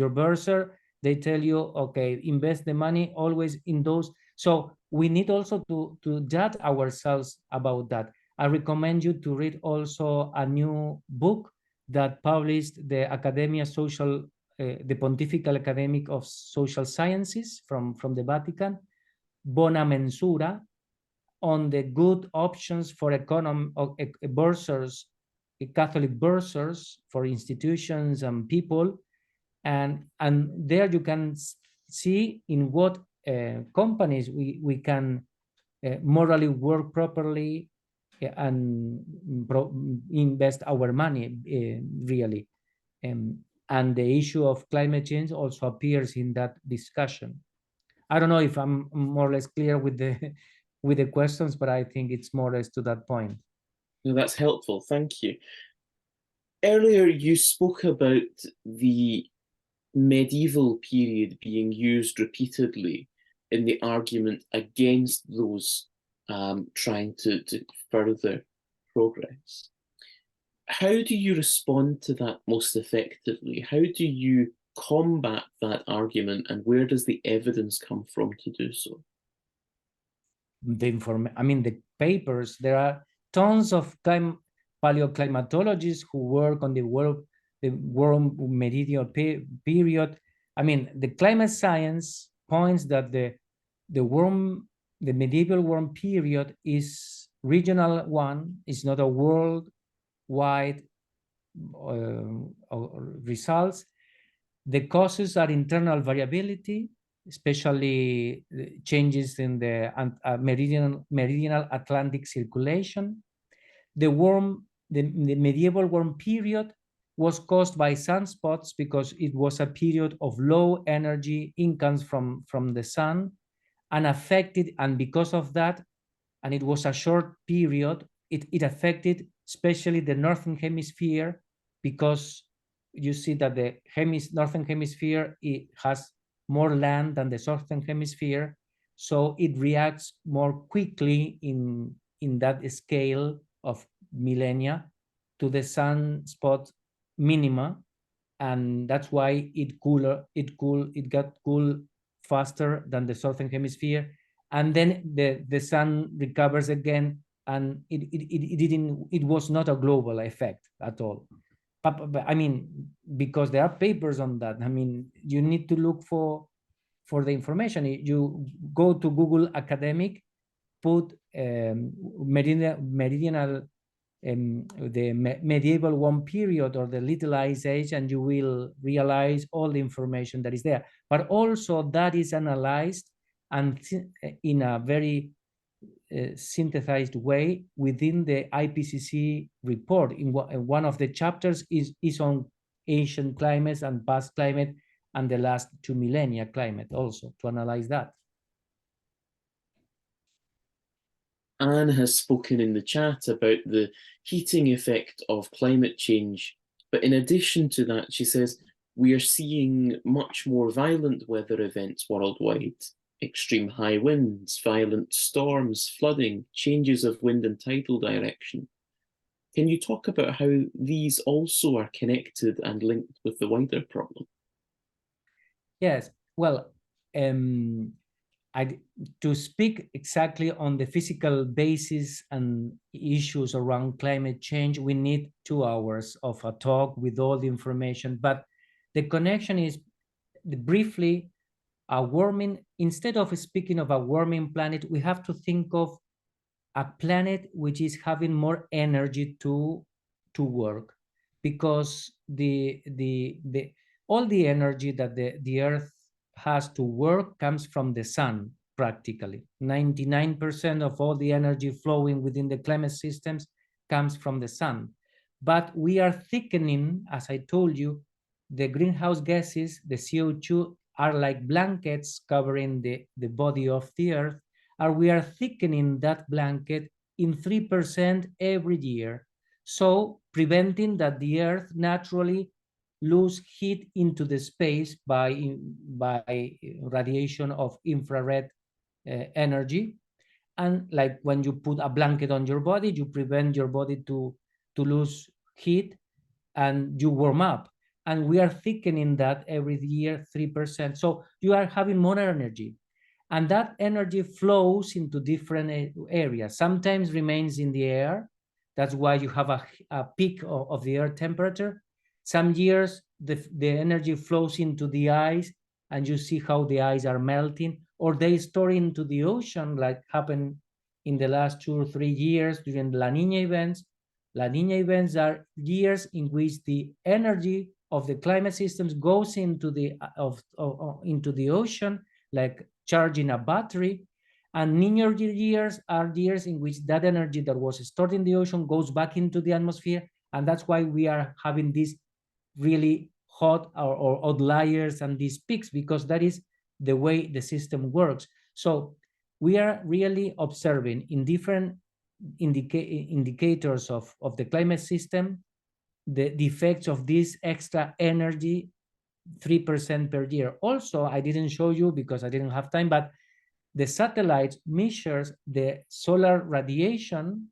bursar, they tell you, okay, invest the money always in those. So we need also to judge ourselves about that. I recommend you to read also a new book that published the the Pontifical Academy of Social Sciences from the Vatican, Bona Mensura, on the good options for bursars, Catholic bursars for institutions and people, and there you can see in what companies we can morally work properly and invest our money really. And the issue of climate change also appears in that discussion. I don't know if I'm more or less clear with the questions, but I think it's more or less to that point. No, that's helpful. Thank you. Earlier, you spoke about the medieval period being used repeatedly in the argument against those trying to further progress. How do you respond to that most effectively? How do you combat that argument, and where does the evidence come from to do so? The papers, there are tons of paleoclimatologists who work on the warm medieval period. I mean, the climate science points that the medieval warm period is regional one, is not a worldwide results. The causes are internal variability, especially changes in the meridional Atlantic circulation. The medieval warm period was caused by sunspots because it was a period of low energy incomes from the sun, and because of that, and it was a short period, it affected especially the northern hemisphere, because you see that the northern hemisphere, it has more land than the southern hemisphere, so it reacts more quickly in that scale of millennia to the sunspot minima, and that's why it got cool faster than the southern hemisphere, and then the sun recovers again, and it was not a global effect at all. But I mean, because there are papers on that. I mean, you need to look for the information. You go to Google Academic, put meridional the medieval warm period or the Little Ice Age, and you will realize all the information that is there. But also that is analyzed and in a very synthesized way within the IPCC report. In one of the chapters is on ancient climates and past climate and the last 2 millennia climate, also to analyze that. Anne has spoken in the chat about the heating effect of climate change, but in addition to that, she says, we are seeing much more violent weather events worldwide extreme high winds, violent storms, flooding, changes of wind and tidal direction. Can you talk about how these also are connected and linked with the wider problem? Yes, well, to speak exactly on the physical basis and issues around climate change, we need 2 hours of a talk with all the information. But the connection is briefly a warming. Instead of speaking of a warming planet, we have to think of a planet which is having more energy to work, because all the energy that the Earth has to work comes from the sun. Practically 99% of all the energy flowing within the climate systems comes from the sun. But we are thickening, as I told you, the greenhouse gases, the CO2, are like blankets covering the body of the Earth, and we are thickening that blanket in 3% every year, so preventing that the Earth naturally lose heat into the space by radiation of infrared energy. And like when you put a blanket on your body, you prevent your body to lose heat and you warm up. And we are thickening that every year 3%. So you are having more energy. And that energy flows into different areas. Sometimes remains in the air. That's why you have a peak of the air temperature. Some years, the energy flows into the ice, and you see how the ice are melting, or they store into the ocean, like happened in the last 2 or 3 years during La Niña events. La Niña events are years in which the energy of the climate systems goes into the ocean, like charging a battery. And Niño years are years in which that energy that was stored in the ocean goes back into the atmosphere, and that's why we are having these really hot or outliers and these peaks, because that is the way the system works. So we are really observing in different indicators of the climate system the effects of this extra energy 3% per year. Also, I didn't show you because I didn't have time, but the satellite measures the solar radiation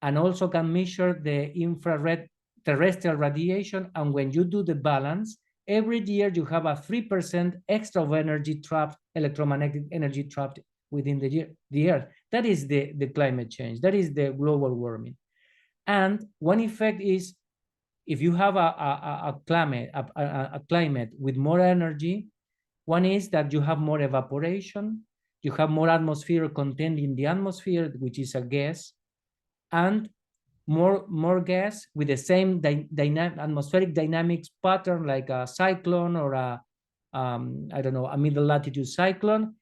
and also can measure the infrared terrestrial radiation. And when you do the balance, every year you have a 3% extra of energy trapped, electromagnetic energy trapped within the Earth. That is the climate change. That is the global warming. And one effect is, if you have a climate with more energy, one is that you have more evaporation, you have more atmosphere content in the atmosphere, which is a gas, and more gas with the same atmospheric dynamics pattern, like a cyclone or I don't know, a middle latitude cyclone.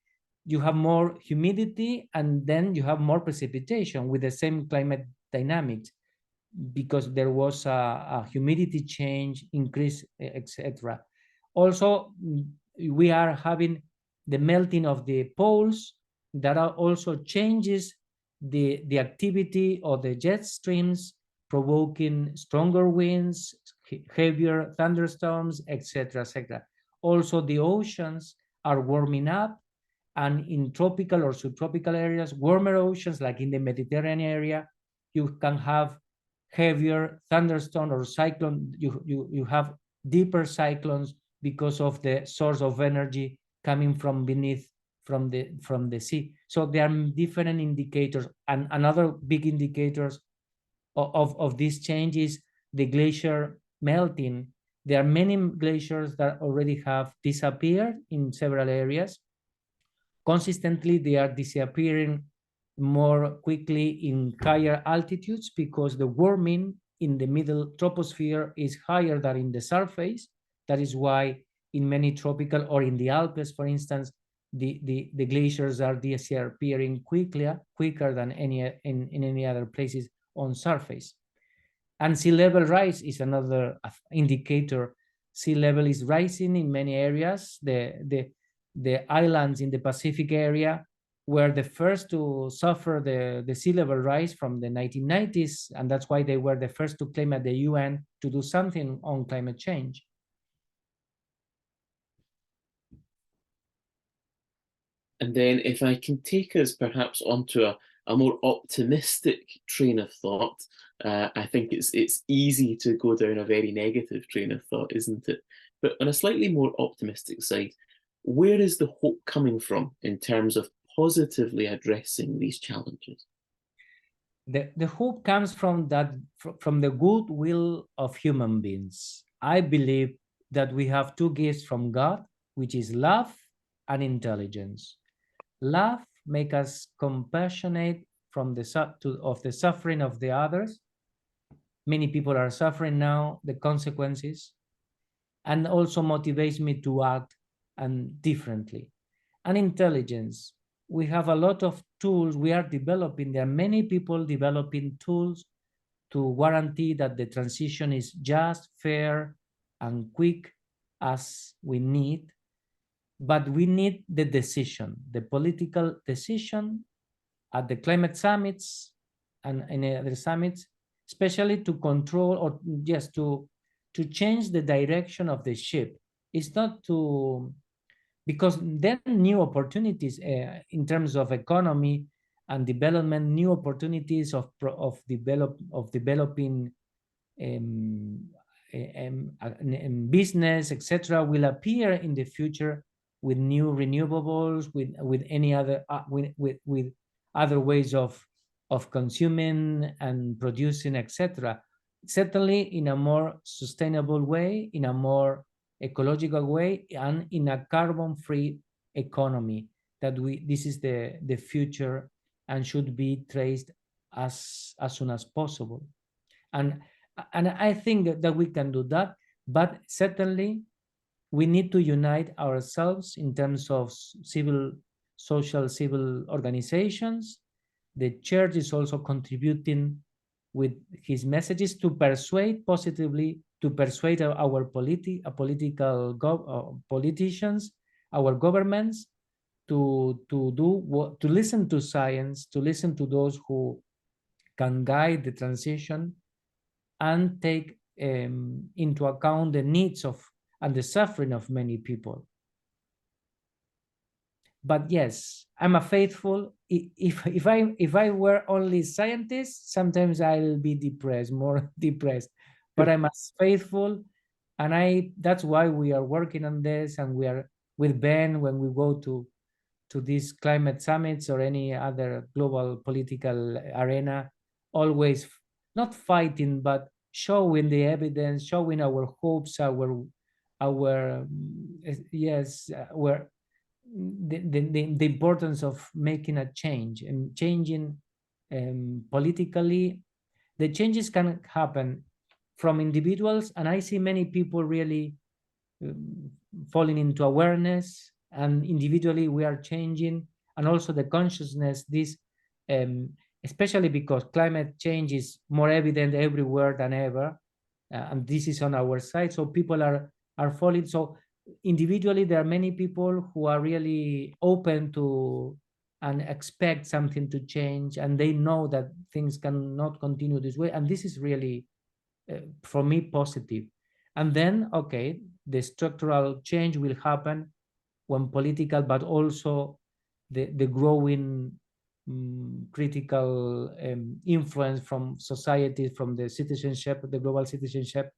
You have more humidity, and then you have more precipitation with the same climate dynamics, because there was a humidity change, increase, etc. Also, we are having the melting of the poles that also changes the activity of the jet streams, provoking stronger winds, heavier thunderstorms, etc., etc. Also, the oceans are warming up, and in tropical or subtropical areas, warmer oceans, like in the Mediterranean area, you can have heavier thunderstorm or cyclone. You have deeper cyclones because of the source of energy coming from beneath, from the sea. So there are different indicators, and another big indicators of this change is the glacier melting. There are many glaciers that already have disappeared in several areas. Consistently, they are disappearing more quickly in higher altitudes, because the warming in the middle troposphere is higher than in the surface. That is why in many tropical, or in the Alps, for instance, the glaciers are disappearing quicker than in any other places on surface. And sea level rise is another indicator. Sea level is rising in many areas. The islands in the Pacific area were the first to suffer the sea level rise from the 1990s, and that's why they were the first to claim at the UN to do something on climate change. And then if I can take us perhaps onto a more optimistic train of thought, I think it's easy to go down a very negative train of thought, isn't it? But on a slightly more optimistic side, where is the hope coming from in terms of positively addressing these challenges? The hope comes from from the goodwill of human beings. I believe that we have two gifts from God, which is love and intelligence. Love makes us compassionate from of the suffering of the others. Many people are suffering now, the consequences, and also motivates me to act and differently. And intelligence, we have a lot of tools we are developing. There are many people developing tools to guarantee that the transition is just, fair, and quick as we need. But we need the decision, the political decision at the climate summits and in other summits, especially to control or just to change the direction of the ship. It's not to, because then new opportunities in terms of economy and development, new opportunities of developing business, etc., will appear in the future with new renewables, with any other with other ways of consuming and producing, etc. Certainly in a more sustainable way, in a more ecological way, and in a carbon-free economy. That this is the future and should be traced as soon as possible. And I think that we can do that, but certainly we need to unite ourselves in terms of civil organizations. The church is also contributing with his messages to persuade positively, to persuade our political politicians, our governments, to listen to science, to listen to those who can guide the transition and take into account the needs of and the suffering of many people. But yes, I'm a faithful. If I were only scientist, sometimes I'll be depressed, more depressed. But I'm as faithful, and that's why we are working on this, and we are with Ben when we go to these climate summits or any other global political arena, always not fighting, but showing the evidence, showing our hopes, our the importance of making a change and changing politically. The changes can happen from individuals, and I see many people really falling into awareness, and individually we are changing, and also the consciousness, this especially because climate change is more evident everywhere than ever, and this is on our side, so people are falling. So individually there are many people who are really open to and expect something to change, and they know that things cannot continue this way, and this is really for me positive. And then okay, the structural change will happen when political, but also the growing critical influence from society, from the citizenship, the global citizenship,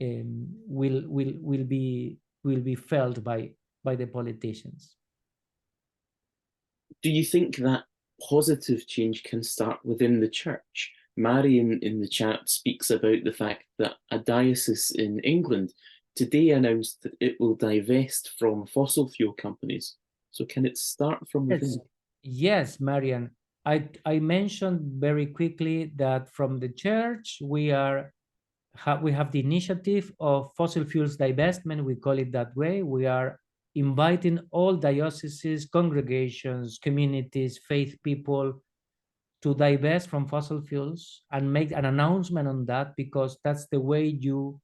will be felt by the politicians. Do you think that positive change can start within the church? Marion in the chat speaks about the fact that a diocese in England today announced that it will divest from fossil fuel companies. So can it start from within? Yes, Marian. I mentioned very quickly that from the church we have the initiative of fossil fuels divestment. We call it that way. We are inviting all dioceses, congregations, communities, faith people to divest from fossil fuels and make an announcement on that, because that's the way you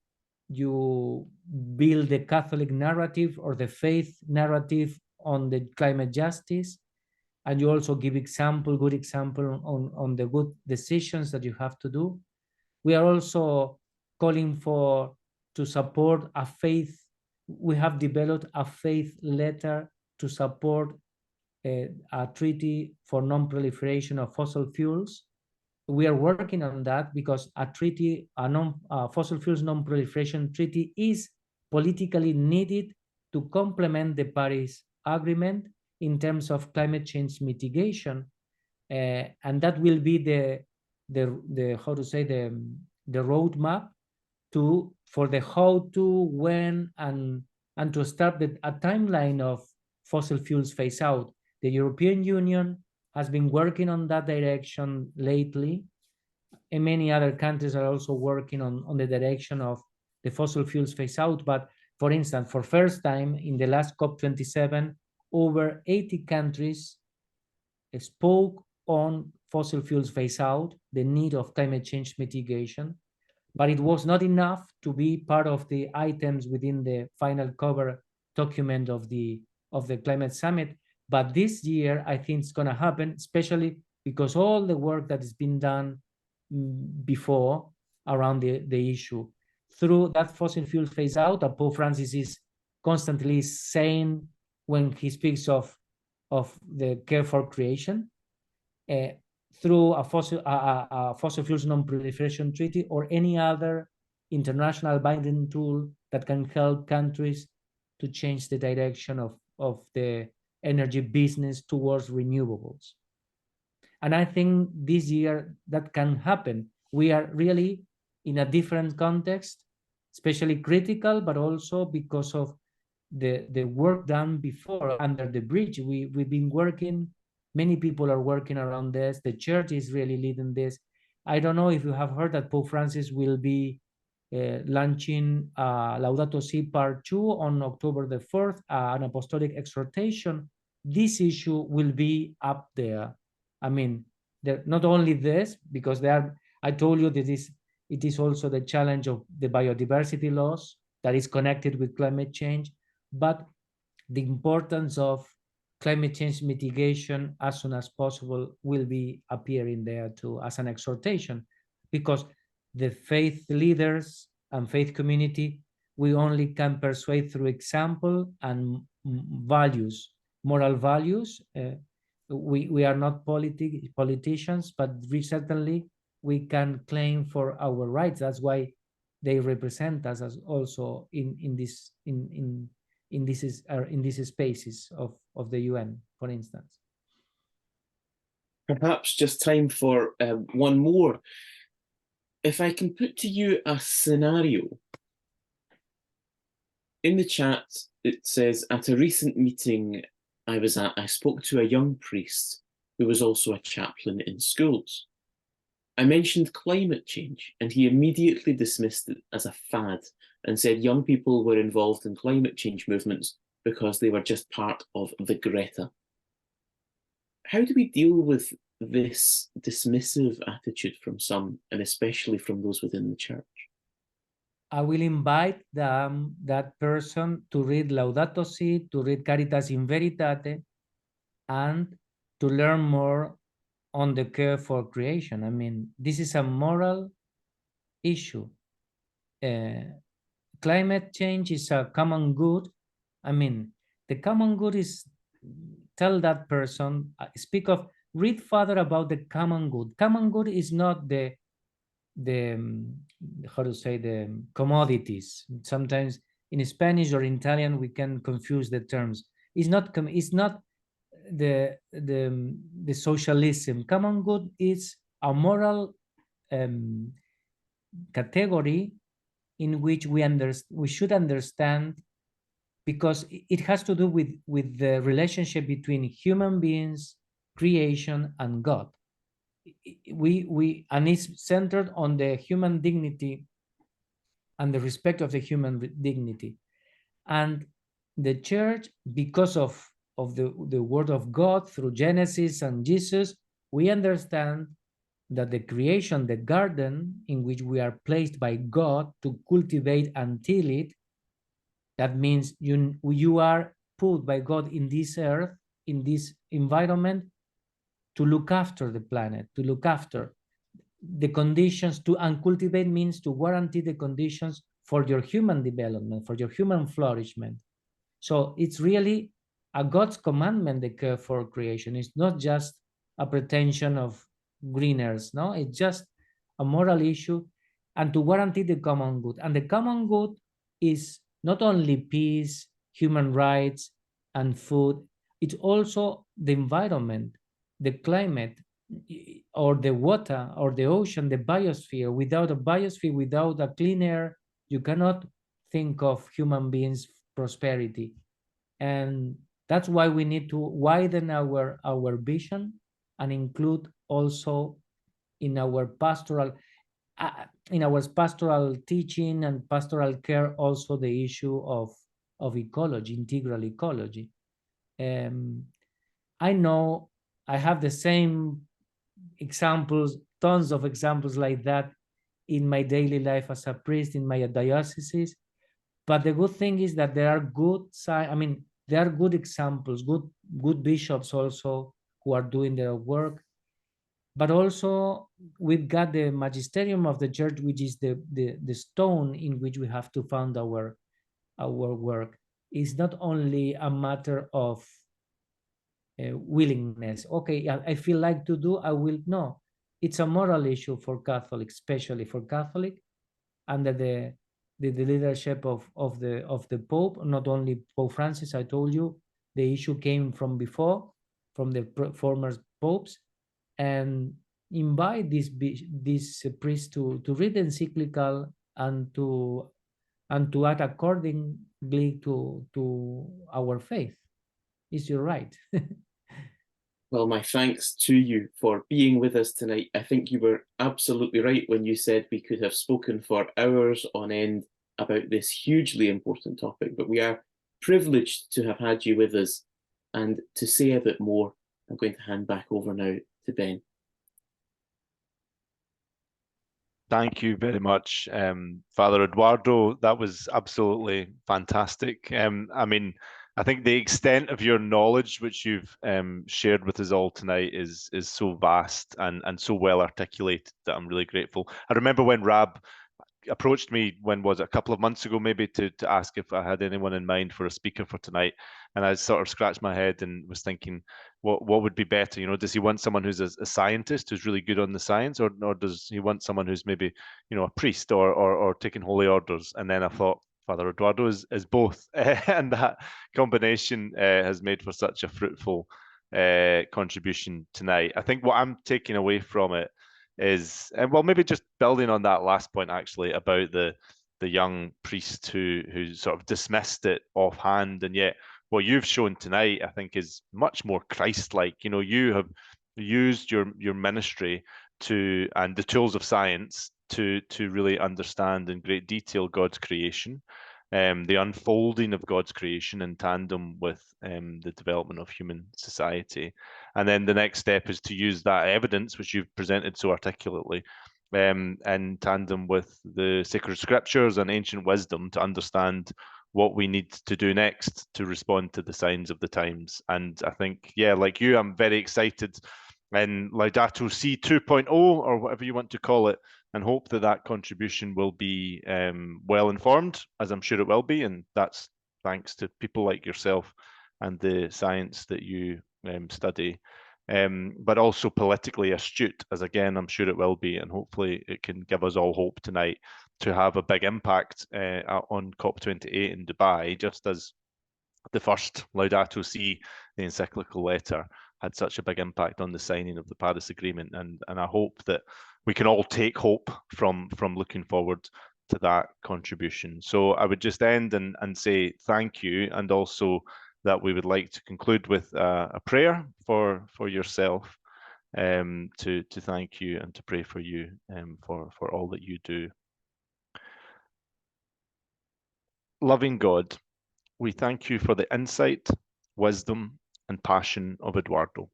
build the Catholic narrative or the faith narrative on the climate justice, and you also give good example on the good decisions that you have to do. We are also calling to support a faith. We have developed a faith letter to support a treaty for non-proliferation of fossil fuels. We are working on that because a treaty, a fossil fuels non-proliferation treaty is politically needed to complement the Paris Agreement in terms of climate change mitigation, and that will be the how to say the roadmap for the how to, when, and to start a timeline of fossil fuels phase out. The European Union has been working on that direction lately, and many other countries are also working on the direction of the fossil fuels phase out. But for instance, for first time in the last COP27, over 80 countries spoke on fossil fuels phase out, the need of climate change mitigation, but it was not enough to be part of the items within the final cover document of the climate summit. But this year, I think it's going to happen, especially because all the work that has been done before around the issue. Through that fossil fuel phase out, that Pope Francis is constantly saying when he speaks of the care for creation, through a fossil fuels non-proliferation treaty or any other international binding tool that can help countries to change the direction of the energy business towards renewables. And I think this year that can happen. We are really in a different context, especially critical, but also because of the work done before under the bridge. We've been working, many people are working around this. The church is really leading this. I don't know if you have heard that Pope Francis will be launching Laudato Si Part 2 on October the 4th, an apostolic exhortation. This issue will be up there. I mean, not only this, because I told you that it is also the challenge of the biodiversity loss that is connected with climate change, but the importance of climate change mitigation as soon as possible will be appearing there too as an exhortation, because the faith leaders and faith community, we only can persuade through example and values, moral values. We are not politicians, but certainly we can claim for our rights. That's why they represent us as also in these spaces of the UN, for instance. Perhaps just time for one more. If I can put to you a scenario. In the chat, it says, at a recent meeting I was at, I spoke to a young priest who was also a chaplain in schools. I mentioned climate change, and he immediately dismissed it as a fad and said young people were involved in climate change movements because they were just part of the Greta. How do we deal with this dismissive attitude from some, and especially from those within the church? I will invite that person to read Laudato Si, to read Caritas in Veritate, and to learn more on the care for creation. I mean, this is a moral issue. Climate change is a common good. I mean, the common good is, tell that person, read further about the common good. Common good is not the how to say, the commodities. Sometimes in Spanish or in Italian we can confuse the terms. It's not the socialism. Common good is a moral category in which we should understand, because it has to do with the relationship between human beings, creation, and God. And it's centered on the human dignity and the respect of the human dignity. And the church, because of the word of God through Genesis and Jesus, we understand that the creation, the garden in which we are placed by God to cultivate and till it, that means you are put by God in this earth, in this environment, to look after the planet, to look after the conditions, and cultivate means to guarantee the conditions for your human development, for your human flourishment. So it's really a God's commandment, the care for creation. It's not just a pretension of green earth, no? It's just a moral issue, and to guarantee the common good. And the common good is not only peace, human rights, and food, it's also the environment, the climate, or the water, or the ocean, the biosphere. Without a biosphere, without a clean air, you cannot think of human beings' prosperity. And that's why we need to widen our vision and include also in our pastoral teaching and pastoral care also the issue of ecology, integral ecology. I know I have the same examples, tons of examples like that in my daily life as a priest in my diocese. But the good thing is that there are there are good examples, good bishops also who are doing their work. But also we've got the magisterium of the church, which is the stone in which we have to found our work. It's not only a matter of willingness. Okay, I feel like to do, I will. No, it's a moral issue for Catholics, especially for Catholic, under the leadership of the Pope, not only Pope Francis. I told you the issue came from before, from the former popes, and invite this priest to read the encyclical and to act accordingly to our faith. Is you right? Well, my thanks to you for being with us tonight. I think you were absolutely right when you said we could have spoken for hours on end about this hugely important topic, but we are privileged to have had you with us. And to say a bit more, I'm going to hand back over now to Ben. Thank you very much, Father Eduardo. That was absolutely fantastic. I mean, I think the extent of your knowledge, which you've shared with us all tonight, is so vast and so well articulated that I'm really grateful. I remember when Rab approached me, when was it, a couple of months ago maybe, to ask if I had anyone in mind for a speaker for tonight, and I sort of scratched my head and was thinking, what would be better? You know, does he want someone who's a scientist who's really good on the science, or does he want someone who's maybe, you know, a priest or taking holy orders? And then I thought Father Eduardo is both, and that combination has made for such a fruitful contribution tonight. I think what I'm taking away from it is, and well, maybe just building on that last point actually about the young priest who sort of dismissed it offhand, and yet what you've shown tonight, I think, is much more Christ-like. You know, you have used your ministry and the tools of science to really understand in great detail God's creation, the unfolding of God's creation in tandem with the development of human society. And then the next step is to use that evidence, which you've presented so articulately, in tandem with the sacred scriptures and ancient wisdom to understand what we need to do next to respond to the signs of the times. And I think, yeah, like you, I'm very excited in Laudato Si 2.0, or whatever you want to call it, and hope that that contribution will be well informed, as I'm sure it will be. And that's thanks to people like yourself and the science that you study, but also politically astute, as again, I'm sure it will be. And hopefully it can give us all hope tonight to have a big impact on COP28 in Dubai, just as the first Laudato Si, the encyclical letter, had such a big impact on the signing of the Paris Agreement. And I hope that we can all take hope from looking forward to that contribution. So I would just end and say thank you, and also that we would like to conclude with a prayer for yourself, to thank you and to pray for you for all that you do. Loving God, we thank you for the insight, wisdom, and passion of Eduardo.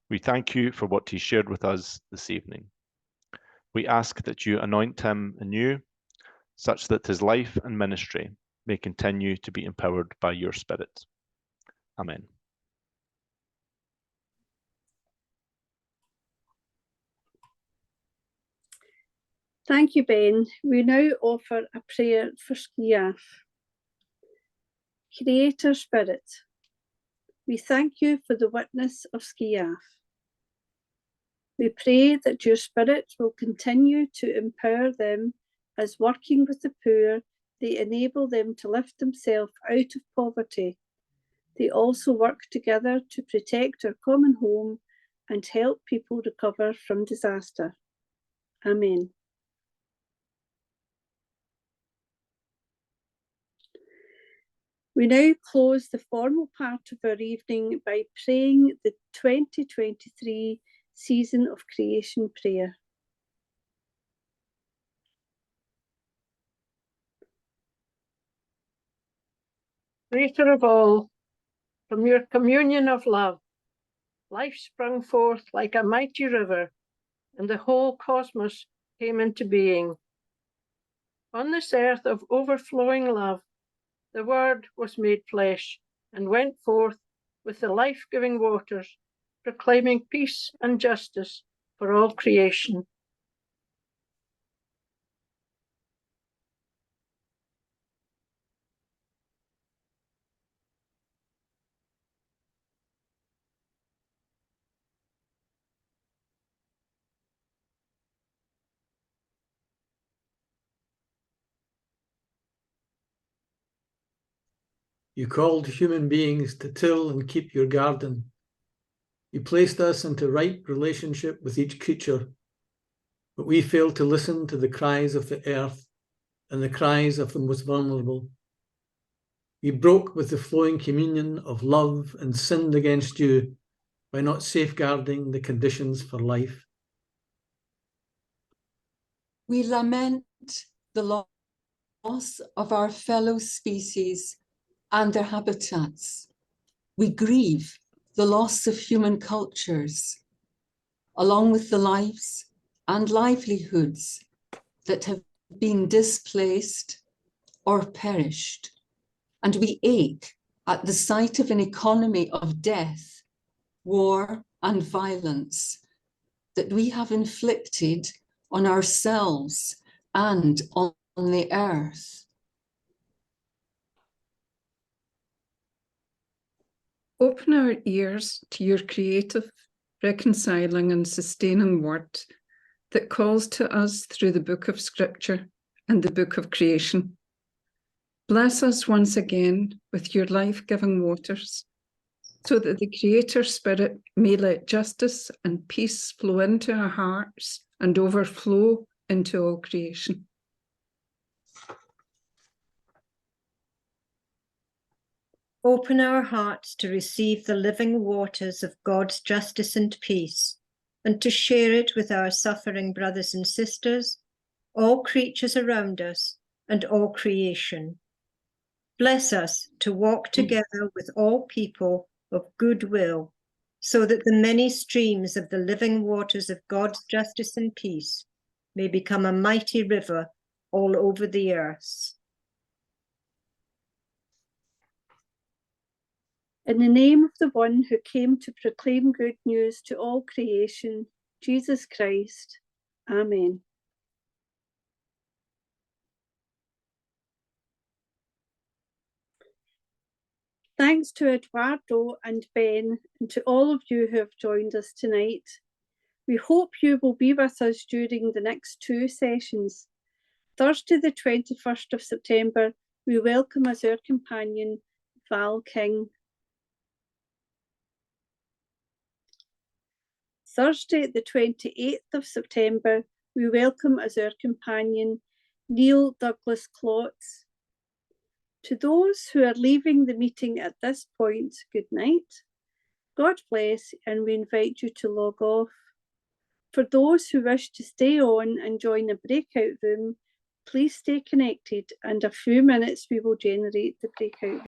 We thank you for what he shared with us this evening. We ask that you anoint him anew, such that his life and ministry may continue to be empowered by your Spirit. Amen. Thank you, Ben. We now offer a prayer for Skiaf. Creator Spirit, We thank you for the witness of Skiaf. We pray that your Spirit will continue to empower them as working with the poor, they enable them to lift themselves out of poverty. They also work together to protect our common home and help people recover from disaster. Amen. We now close the formal part of our evening by praying the 2023 Season of Creation prayer. Creator of all, from your communion of love, life sprung forth like a mighty river, and the whole cosmos came into being. On this earth of overflowing love, the Word was made flesh and went forth with the life-giving waters, proclaiming peace and justice for all creation. You called human beings to till and keep your garden. You placed us into right relationship with each creature, but we failed to listen to the cries of the earth and the cries of the most vulnerable. We broke with the flowing communion of love and sinned against you by not safeguarding the conditions for life. We lament the loss of our fellow species and their habitats. We grieve the loss of human cultures, along with the lives and livelihoods that have been displaced or perished. And we ache at the sight of an economy of death, war, and violence that we have inflicted on ourselves and on the earth. Open our ears to your creative, reconciling and sustaining word that calls to us through the book of Scripture and the book of creation. Bless us once again with your life-giving waters, so that the Creator Spirit may let justice and peace flow into our hearts and overflow into all creation. Open our hearts to receive the living waters of God's justice and peace, and to share it with our suffering brothers and sisters, all creatures around us, and all creation. Bless us to walk together with all people of goodwill, so that the many streams of the living waters of God's justice and peace may become a mighty river all over the earth. In the name of the one who came to proclaim good news to all creation, Jesus Christ. Amen. Thanks to Eduardo and Ben, and to all of you who have joined us tonight. We hope you will be with us during the next two sessions. Thursday, the 21st of September, we welcome as our companion, Val King. Thursday, the 28th of September, we welcome as our companion, Neil Douglas Klotz. To those who are leaving the meeting at this point, good night. God bless, and we invite you to log off. For those who wish to stay on and join a breakout room, please stay connected, and in a few minutes we will generate the breakout room.